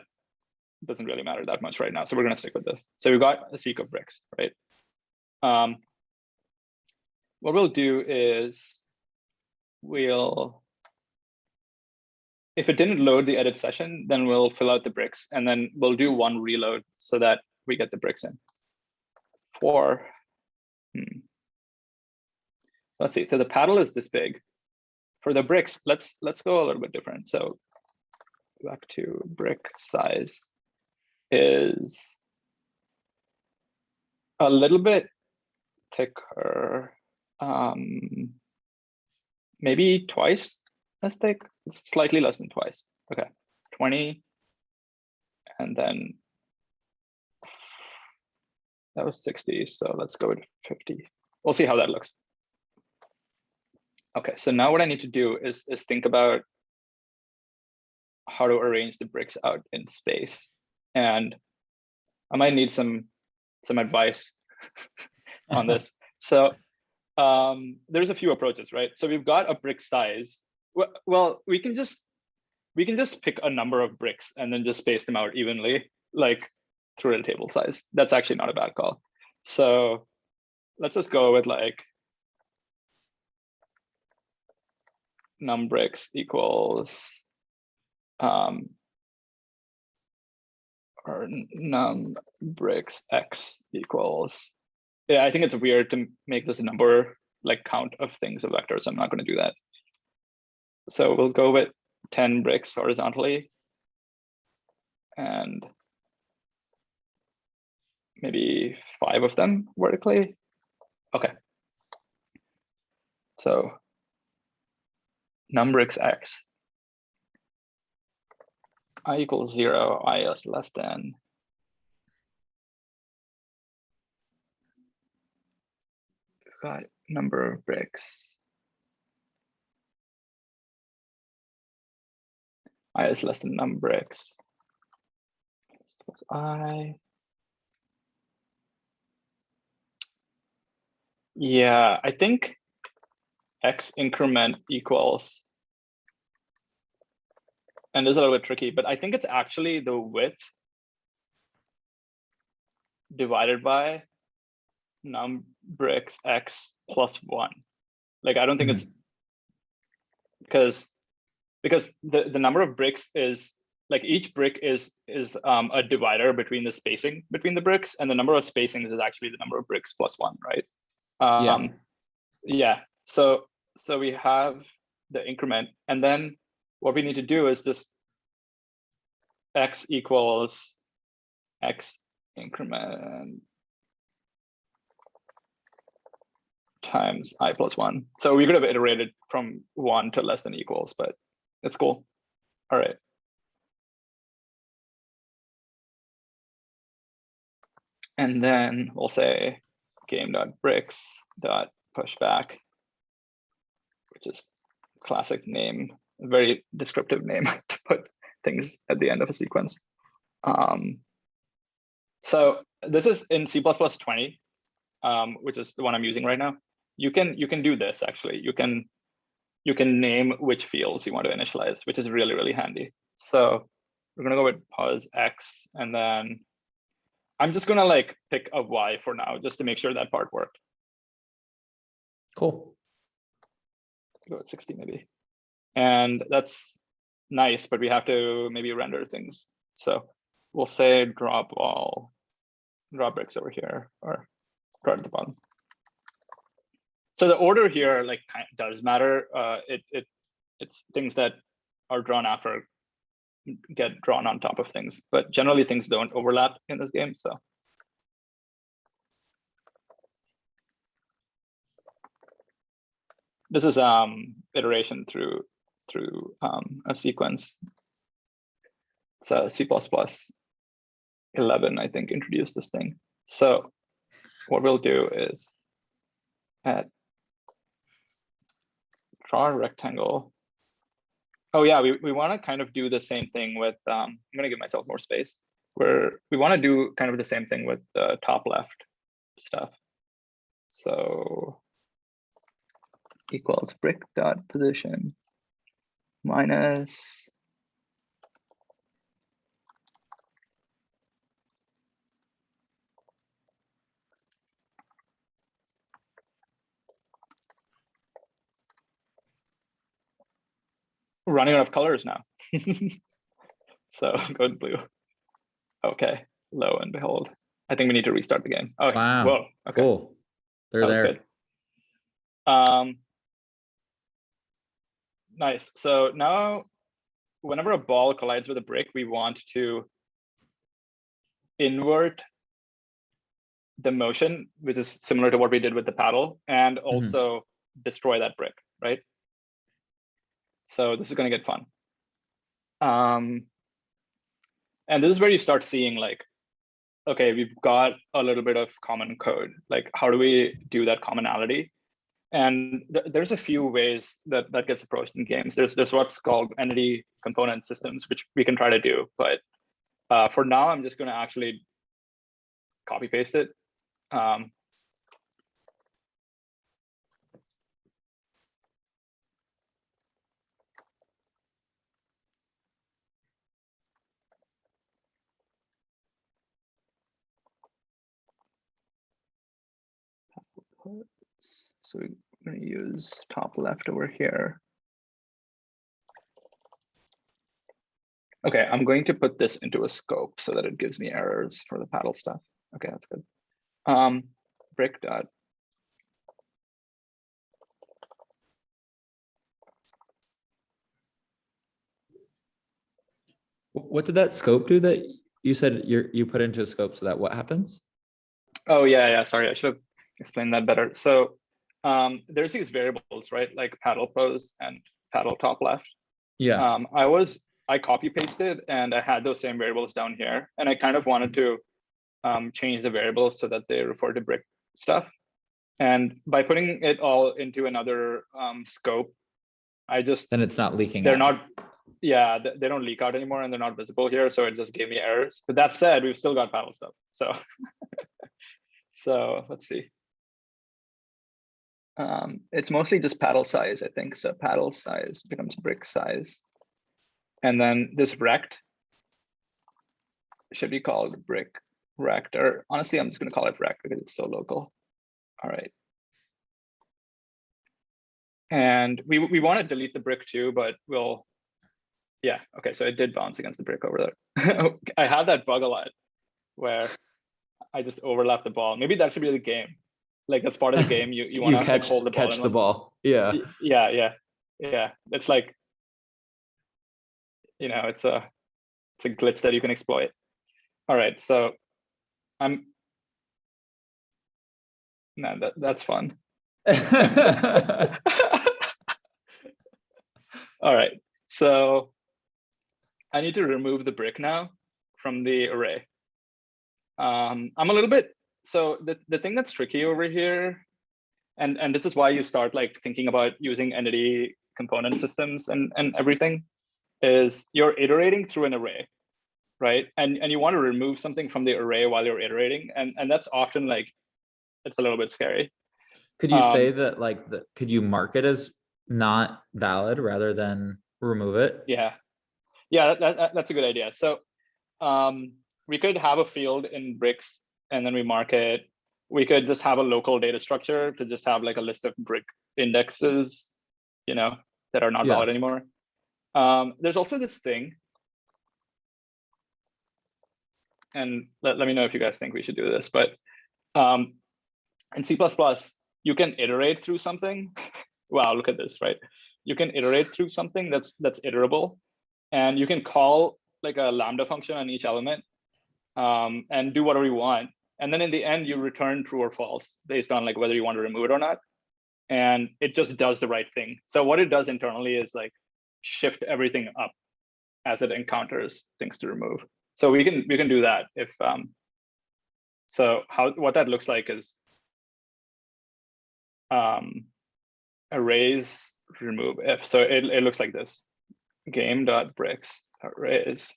doesn't really matter that much right now, so we're going to stick with this. So we've got a seek of bricks, right? What we'll do is if it didn't load the edit session, then we'll fill out the bricks, and then we'll do one reload so that we get the bricks in. Let's see. So the paddle is this big. For the bricks, let's go a little bit different. So back to brick size is a little bit thicker, maybe twice as thick. It's slightly less than twice. Okay, 20, and then that was 60. So let's go with 50. We'll see how that looks. Okay, so now what I need to do is think about how to arrange the bricks out in space, and I might need some advice on this. So there's a few approaches, right? So we've got a brick size. Well, we can just pick a number of bricks and then just space them out evenly, like through a table size. That's actually not a bad call. So let's just go with like num bricks equals or num bricks x equals. Yeah, I think it's weird to make this a number like count of things a vector, so I'm not going to do that. So we'll go with 10 bricks horizontally and maybe 5 of them vertically. Okay. So num bricks x I equals 0, I is less than got number of bricks. I is less than num bricks. Plus I. Yeah, I think x increment equals, and this is a little bit tricky, but I think it's actually the width divided by num bricks x plus 1. Like I don't think it's because the number of bricks is like each brick is a divider between the spacing between the bricks, and the number of spacings is actually the number of bricks plus 1, right? Yeah. So we have the increment, and then what we need to do is this x equals x increment times I plus 1. So we could have iterated from 1 to less than equals, but it's cool. All right. And then we'll say game.bricks.pushback, which is classic name, a very descriptive name to put things at the end of a sequence. So this is in C++ 20, which is the one I'm using right now. You can do this actually. You can name which fields you want to initialize, which is really, really handy. So we're gonna go with pos x, and then I'm just gonna like pick a y for now, just to make sure that part worked. Cool. Go with 60 maybe. And that's nice, but we have to maybe render things. So we'll say draw bricks over here, or draw at the bottom. So the order here like does matter. It's things that are drawn after get drawn on top of things, but generally things don't overlap in this game. So this is iteration through a sequence. So C++ 11, I think, introduced this thing. So what we'll do is draw a rectangle. Oh yeah, we want to kind of do the same thing with, I'm gonna give myself more space, where we want to do kind of the same thing with the top left stuff. So equals brick dot position minus running out of colors now. So go to blue. Okay, lo and behold. I think we need to restart the game. Oh, Wow. whoa, okay. Cool. They're That was there. good. Nice. So now whenever a ball collides with a brick, we want to invert the motion, which is similar to what we did with the paddle, and also destroy that brick, right? So this is going to get fun. And this is where you start seeing like, okay, we've got a little bit of common code. Like, how do we do that commonality? And there's a few ways that gets approached in games. There's what's called entity component systems, which we can try to do. But for now, I'm just going to actually copy paste it. So we're going to use top left over here. Okay, I'm going to put this into a scope so that it gives me errors for the paddle stuff. Okay, that's good. Brick dot. What did that scope do that you said you put into a scope so that what happens? Oh yeah, sorry, I should have explained that better. So there's these variables, right? Like paddle pose and paddle top left. Yeah. I copy pasted and I had those same variables down here. And I kind of wanted to change the variables so that they refer to brick stuff. And by putting it all into another scope, Then it's not leaking they're out. not, they don't leak out anymore and they're not visible here. So it just gave me errors. But that said, we've still got paddle stuff. So, so let's see. It's mostly just paddle size, I think. So paddle size becomes brick size. And then this rect should be called brick rect, or honestly, I'm just going to call it rect because it's so local. All right. And we want to delete the brick too, but we'll, yeah, okay, so it did bounce against the brick over there. I have that bug a lot where I just overlap the ball. Maybe that should be the game. Like that's part of the game. You want to like, hold the ball. Catch the ball. Yeah. Yeah. It's like, you know, it's a glitch that you can exploit. All right, so that's fun. All right, so I need to remove the brick now from the array. I'm a little bit, so the thing that's tricky over here, and this is why you start like thinking about using entity component systems and everything, is you're iterating through an array, right? And you want to remove something from the array while you're iterating, and that's often like, it's a little bit scary. Could you say that like could you mark it as not valid rather than remove it? Yeah, that's a good idea. So we could have a field in bricks and then we mark it. We could just have a local data structure to just have like a list of brick indexes, you know, that are not valid anymore. There's also this thing, and let me know if you guys think we should do this, but in C++, you can iterate through something. Wow, look at this, right? You can iterate through something that's iterable, and you can call like a lambda function on each element and do whatever you want. And then in the end, you return true or false based on like whether you want to remove it or not. and it just does the right thing. So what it does internally is like shift everything up as it encounters things to remove. So we can do that if so what that looks like is arrays remove if. So it looks like this: game.bricks arrays.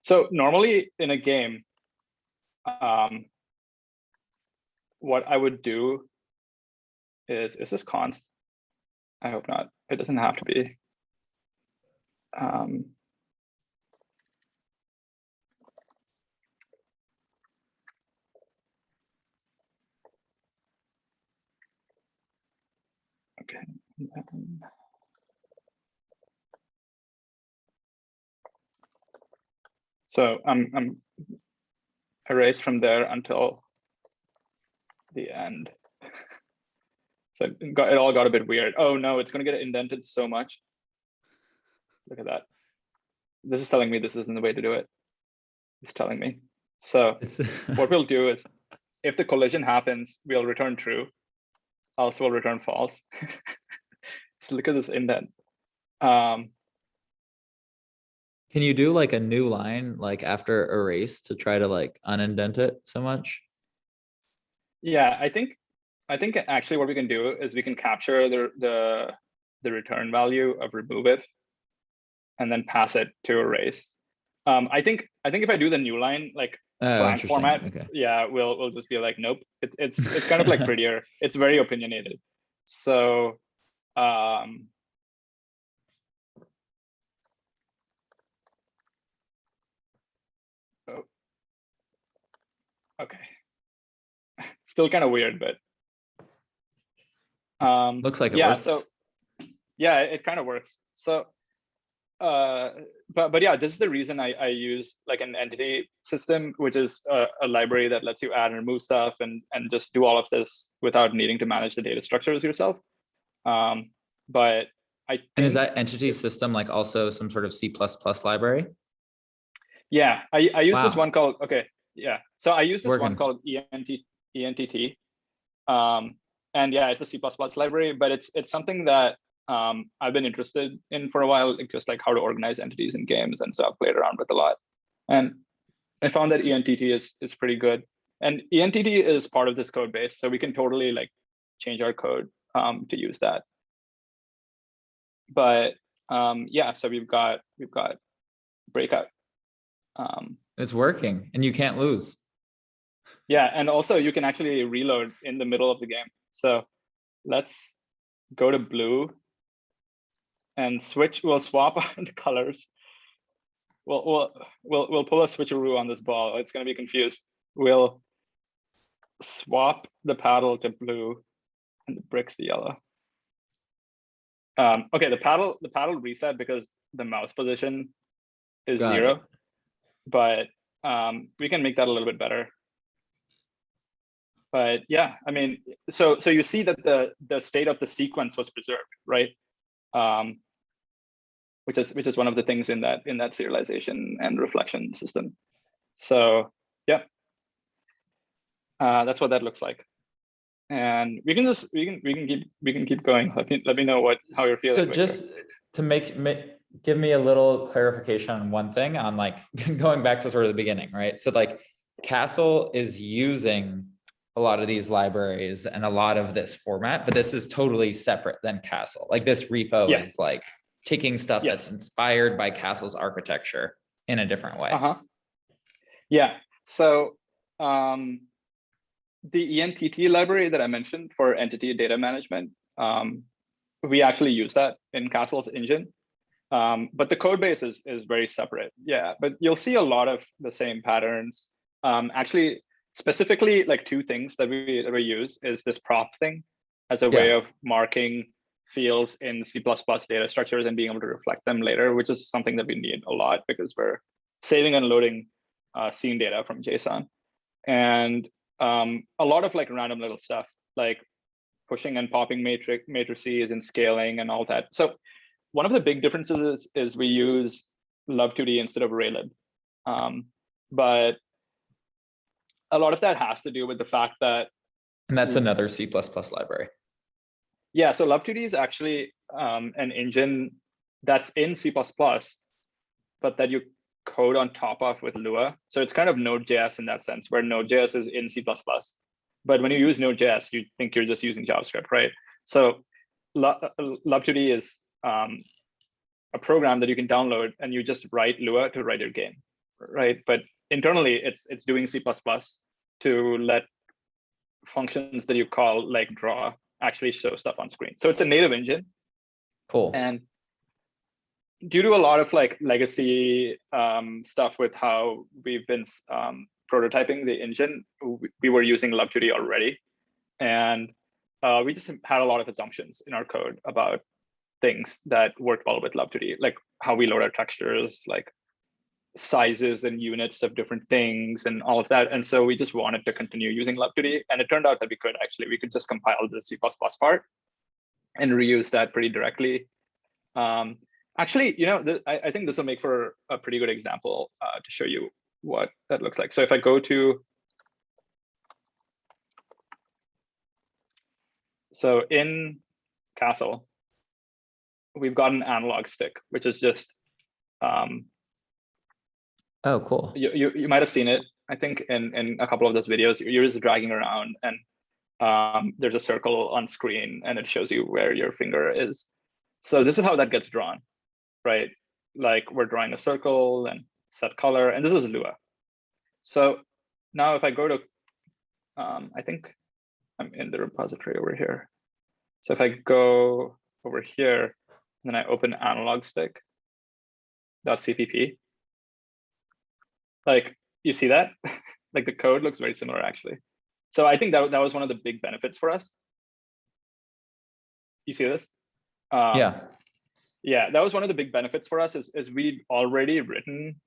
So normally in a game, what I would do is this const? I hope not. It doesn't have to be. Okay. So I'm erase from there until the end. So it all got a bit weird. Oh no, it's gonna get indented so much. Look at that. This is telling me this isn't the way to do it. It's telling me. So what we'll do is, if the collision happens, we'll return true. Else we'll return false. So look at this indent. Can you do like a new line like after erase to try to like unindent it so much? Yeah, I think actually what we can do is we can capture the return value of remove if and then pass it to erase. I think if I do the new line like blank format, okay. yeah, we'll just be like, nope. It's kind of like prettier. It's very opinionated. So oh, okay. Still kind of weird, but Looks like it yeah, works. so yeah, it kind of works. So but yeah, this is the reason I use like an entity system, which is a library that lets you add and remove stuff and just do all of this without needing to manage the data structures yourself. But I think, and is that entity system like also some sort of C++ library? Yeah, I use this Wow. one called, okay, yeah. So I use this one Working. called ENTT. And yeah, it's a C++ library, but it's something that I've been interested in for a while, just like how to organize entities in games, and so I've played around with a lot. And I found that ENTT is pretty good. And ENTT is part of this code base, so we can totally like change our code to use that. But yeah, so we've got breakout. It's working and you can't lose. Yeah, and also you can actually reload in the middle of the game. So let's go to blue and switch. We'll swap the colors. We'll pull a switcheroo on this ball. It's going to be confused. We'll swap the paddle to blue and the bricks to yellow. Okay, the paddle reset because the mouse position is Got 0, it. but we can make that a little bit better. But yeah, I mean, so you see that the state of the sequence was preserved, right? Which is one of the things in that serialization and reflection system. So yeah, that's what that looks like. And we can keep going. Let me know how you're feeling. So just to give me a little clarification on one thing, on like going back to sort of the beginning, right? So like Castle is using a lot of these libraries and a lot of this format, but this is totally separate than Castle. Like this repo is like taking stuff that's inspired by Castle's architecture in a different way. Yeah. So the ENTT library that I mentioned for entity data management, we actually use that in Castle's engine. But the code base is very separate. Yeah, but you'll see a lot of the same patterns. Actually, specifically, like 2 things that we use is this prop thing as a way of marking fields in C++ data structures and being able to reflect them later, which is something that we need a lot because we're saving and loading scene data from JSON. And a lot of like random little stuff, like pushing and popping matrices and scaling and all that. So one of the big differences is we use love2d instead of arraylib. But a lot of that has to do with the fact that, And that's another C++ library. yeah, so Love2D is actually an engine that's in C++, but that you code on top of with Lua. So it's kind of Node.js in that sense, where Node.js is in C++. But when you use Node.js, you think you're just using JavaScript, right? So Love2D is a program that you can download, and you just write Lua to write your game, right? But internally, it's doing C++ to let functions that you call like draw actually show stuff on screen. So it's a native engine. Cool. And due to a lot of like legacy stuff with how we've been prototyping the engine, we were using Love2D already. And we just had a lot of assumptions in our code about things that work well with Love2D, like how we load our textures, like sizes and units of different things and all of that. And so we just wanted to continue using Love2D. And it turned out that we could just compile the C++ part and reuse that pretty directly. Actually, I think this will make for a pretty good example to show you what that looks like. So if I go to, so in Castle, we've got an analog stick, which is just, oh, cool. You might have seen it, I think, in a couple of those videos. You're just dragging around, and there's a circle on screen, and it shows you where your finger is. So this is how that gets drawn, right? Like we're drawing a circle and set color, and this is Lua. So now if I go to, I think I'm in the repository over here. So if I go over here, and then I open analog stick.cpp, like you see that, like the code looks very similar actually. So I think that was one of the big benefits for us. You see this? Yeah. Yeah, that was one of the big benefits for us is we'd already written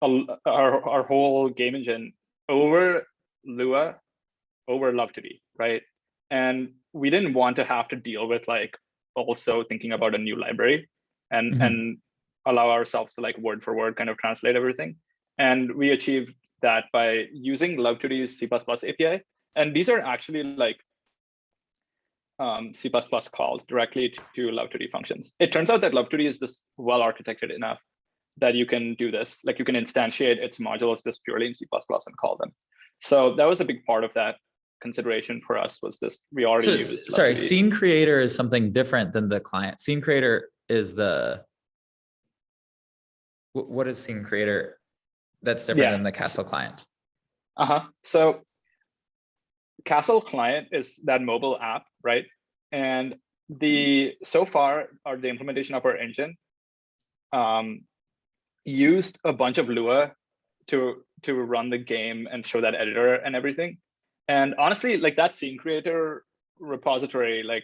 our whole game engine over Lua, over Love2D, right? And we didn't want to have to deal with like also thinking about a new library and allow ourselves to like word for word kind of translate everything. And we achieved that by using Love2D's C++ API. And these are actually like C++ calls directly to Love2D functions. It turns out that Love2D is just well architected enough that you can do this. Like you can instantiate its modules just purely in C++ and call them. So that was a big part of that consideration for us, was this, we already used sorry, Love2D. Scene Creator is something different than the client. Scene Creator is what is Scene Creator that's different than the Castle client? So Castle client is that mobile app, right? And so far the implementation of our engine used a bunch of Lua to run the game and show that editor and everything. And honestly, like that Scene Creator repository like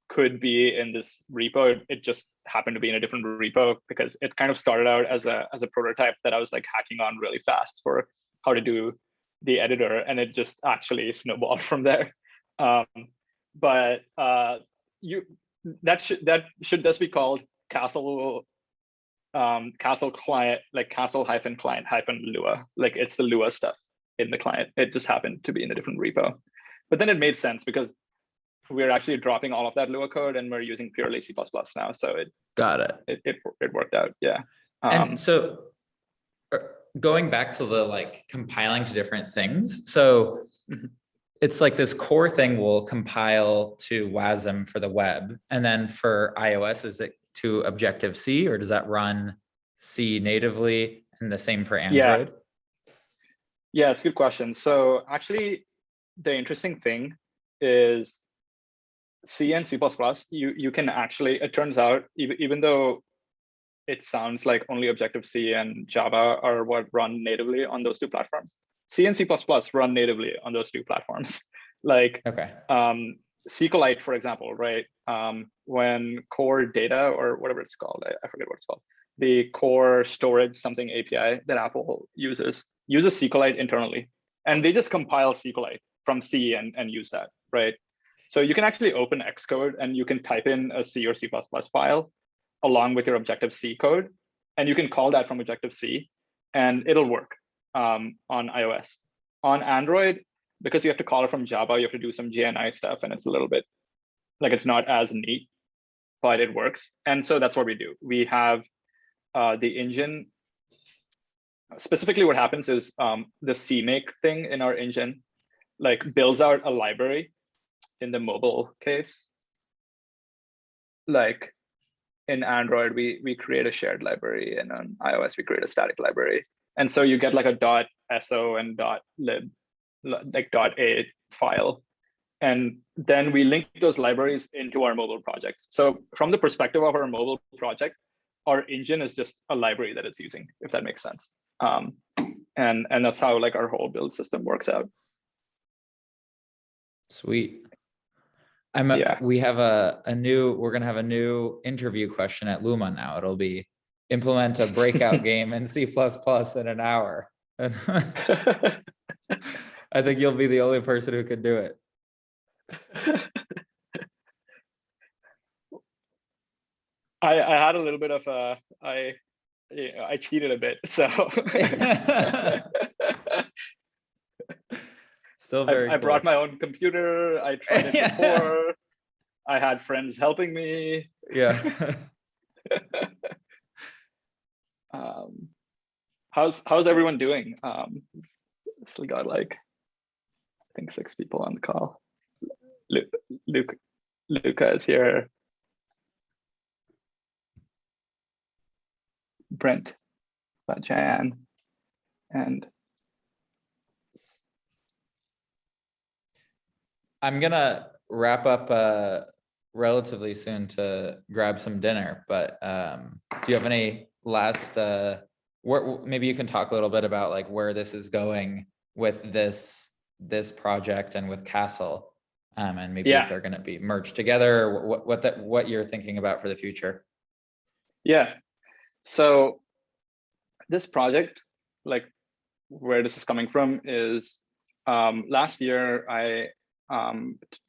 could be in this repo. It just happened to be in a different repo because it kind of started out as a prototype that I was like hacking on really fast for how to do the editor, and it just actually snowballed from there. But that should just be called Castle client, like Castle-client-Lua. Like it's the Lua stuff in the client. It just happened to be in a different repo. But then it made sense because we're actually dropping all of that Lua code and we're using purely C++ now. So it worked out. Yeah. And so going back to the like compiling to different things. So it's like this core thing will compile to WASM for the web. And then for iOS, is it to Objective-C, or does that run C natively, and the same for Android? Yeah, it's a good question. So actually, the interesting thing is C and C++, you can actually, it turns out, even though it sounds like only Objective-C and Java are what run natively on those two platforms, C and C++ run natively on those two platforms. Like SQLite, for example, right? When core data, or whatever it's called, I forget what it's called, the core storage something API that Apple uses SQLite internally. And they just compile SQLite from C and use that, right? So you can actually open Xcode and you can type in a C or C++ file along with your Objective-C code, and you can call that from Objective-C. and it'll work on iOS. On Android, because you have to call it from Java, you have to do some JNI stuff, and it's a little bit like it's not as neat, but it works. And so that's what we do. We have the engine. Specifically, what happens is the CMake thing in our engine like builds out a library in the mobile case. Like in Android, we create a shared library, and on iOS, we create a static library. And so you get like a .so and .lib, like .a file. And then we link those libraries into our mobile projects. So from the perspective of our mobile project, our engine is just a library that it's using, if that makes sense. And that's how like our whole build system works out. Sweet. Yeah. We have we're gonna have a new interview question at Luma now. It'll be implement a breakout game in C++ in an hour. And I think you'll be the only person who can do it. I had a little bit of I cheated a bit, so still very I brought my own computer. I tried it before. I had friends helping me. Yeah. How's everyone doing? Still got like I think 6 people on the call. Luca is here. Brent, Jan, and I'm gonna wrap up relatively soon to grab some dinner, but do you have any last maybe you can talk a little bit about like where this is going with this project and with Castle, and maybe if they're going to be merged together, or what you're thinking about for the future. Yeah, so this project, like where this is coming from is last year I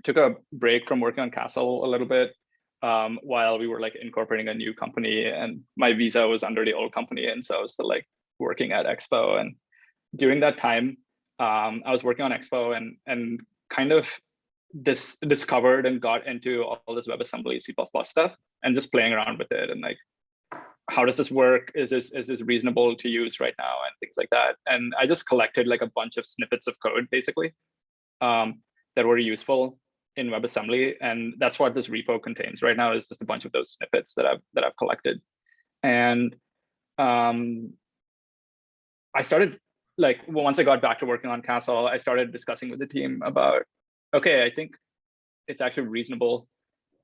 took a break from working on Castle a little bit while we were like incorporating a new company, and my visa was under the old company, and so I was still like working at Expo. And during that time, I was working on Expo and kind of discovered and got into all this WebAssembly C++ stuff and just playing around with it and like, how does this work? Is this reasonable to use right now, and things like that. And I just collected like a bunch of snippets of code basically that were useful in WebAssembly, and that's what this repo contains right now, is just a bunch of those snippets that I've collected. And I started like, once I got back to working on Castle, I started discussing with the team about, okay, I think it's actually reasonable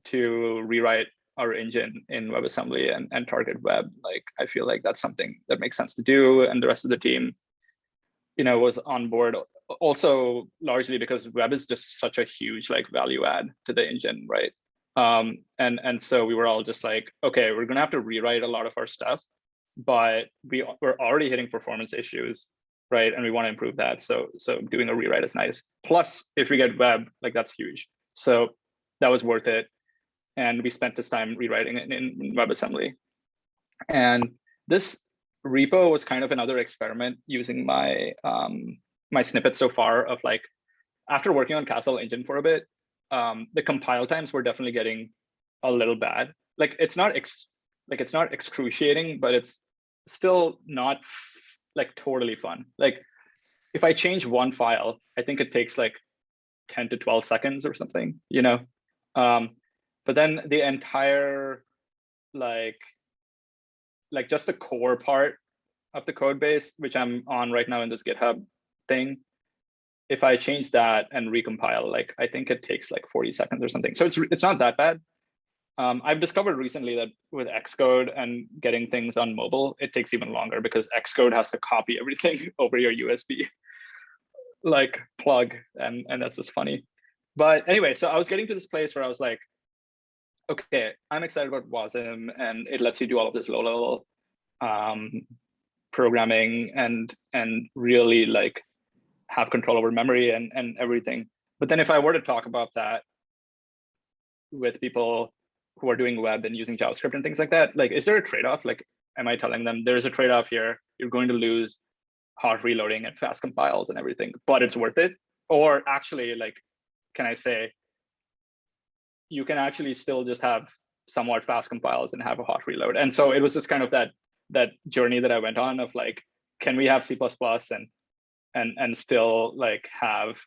to rewrite our engine in WebAssembly and target web. Like, I feel like that's something that makes sense to do. And the rest of the team, was on board, also largely because web is just such a huge like value add to the engine, right? And so we were all just like, okay, we're gonna have to rewrite a lot of our stuff, but we're already hitting performance issues, right? And we want to improve that. So doing a rewrite is nice. Plus, if we get web, like that's huge. So that was worth it. And we spent this time rewriting it in WebAssembly. And this repo was kind of another experiment using my my snippets so far of like, after working on Castle engine for a bit, the compile times were definitely getting a little bad. Like it's not excruciating, but it's still not like totally fun. Like if I change one file, I think it takes like 10 to 12 seconds or something, but then the entire like just the core part of the code base, which I'm on right now in this GitHub thing, if I change that and recompile, like I think it takes like 40 seconds or something. So it's not that bad. I've discovered recently that with Xcode and getting things on mobile, it takes even longer because Xcode has to copy everything over your USB like plug, and that's just funny. But anyway, so I was getting to this place where I was like, okay, I'm excited about WASM, and it lets you do all of this low-level programming and really like have control over memory and everything. But then if I were to talk about that with people who are doing web and using JavaScript and things like that, like, is there a trade-off? Like, am I telling them there's a trade-off here? you're going to lose hot reloading and fast compiles and everything, but it's worth it. Or actually, like, can I say, you can actually still just have somewhat fast compiles and have a hot reload. And so it was just kind of that journey that I went on of like, can we have C++ and still like have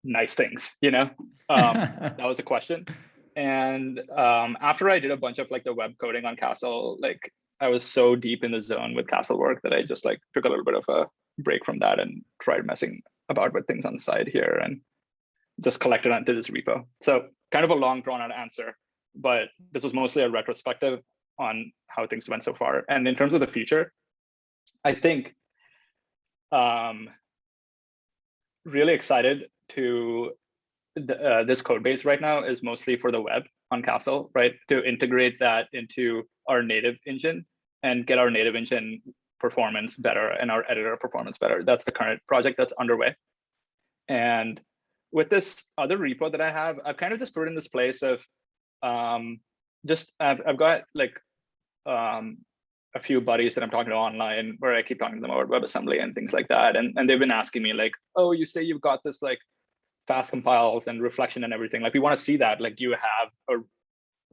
nice things, you know? That was a question. And after I did a bunch of like the web coding on Castle, like I was so deep in the zone with Castle work that I just like took a little bit of a break from that and tried messing about with things on the side here and just collected onto this repo. So kind of a long drawn out answer, but this was mostly a retrospective on how things went so far. And in terms of the future, I think really excited to this code base right now is mostly for the web on Castle, right? To integrate that into our native engine and get our native engine performance better and our editor performance better. That's the current project that's underway. And with this other repo that I have, I've kind of just put it in this place of I've got like a few buddies that I'm talking to online where I keep talking to them about WebAssembly and things like that. And they've been asking me like, oh, you say you've got this like fast compiles and reflection and everything. Like we want to see that. Like, do you have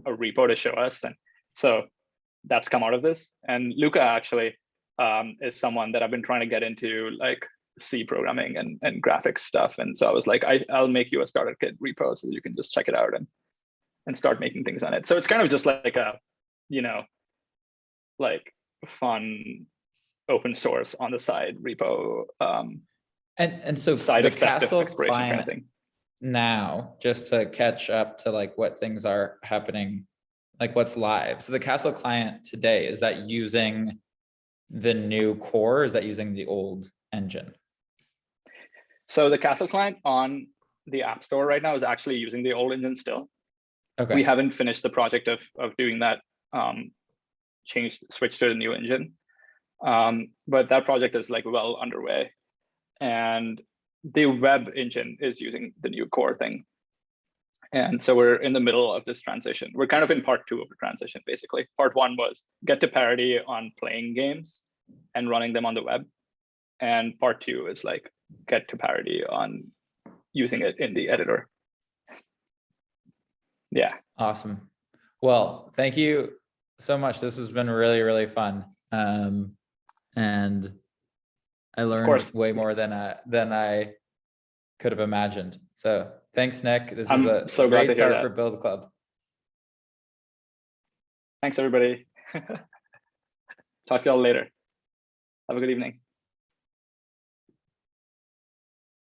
a repo to show us? And so that's come out of this. And Luca actually is someone that I've been trying to get into like C programming and graphics stuff. And so I was like, I'll make you a starter kit repo so that you can just check it out and start making things on it. So it's kind of just like a, you know, like fun open source on the side repo. And so side the effect Castle exploration client kind of thing. now, just to catch up to like what things are happening, like what's live. So the Castle client today, is that using the new core? Or is that using the old engine? So the Castle client on the App Store right now is actually using the old engine still. Okay. We haven't finished the project of doing that switch to the new engine. But that project is like well underway. And the web engine is using the new core thing. And so we're in the middle of this transition. We're kind of in part 2 of the transition, basically. Part 1 was get to parity on playing games and running them on the web. And part 2 is like get to parity on using it in the editor. Yeah. Awesome. Well, thank you so much. This has been really, really fun. And I learned way more than I could have imagined. So thanks, Nick. This is a so glad great to hear start that. for Build Club. Thanks, everybody. Talk to y'all later. Have a good evening.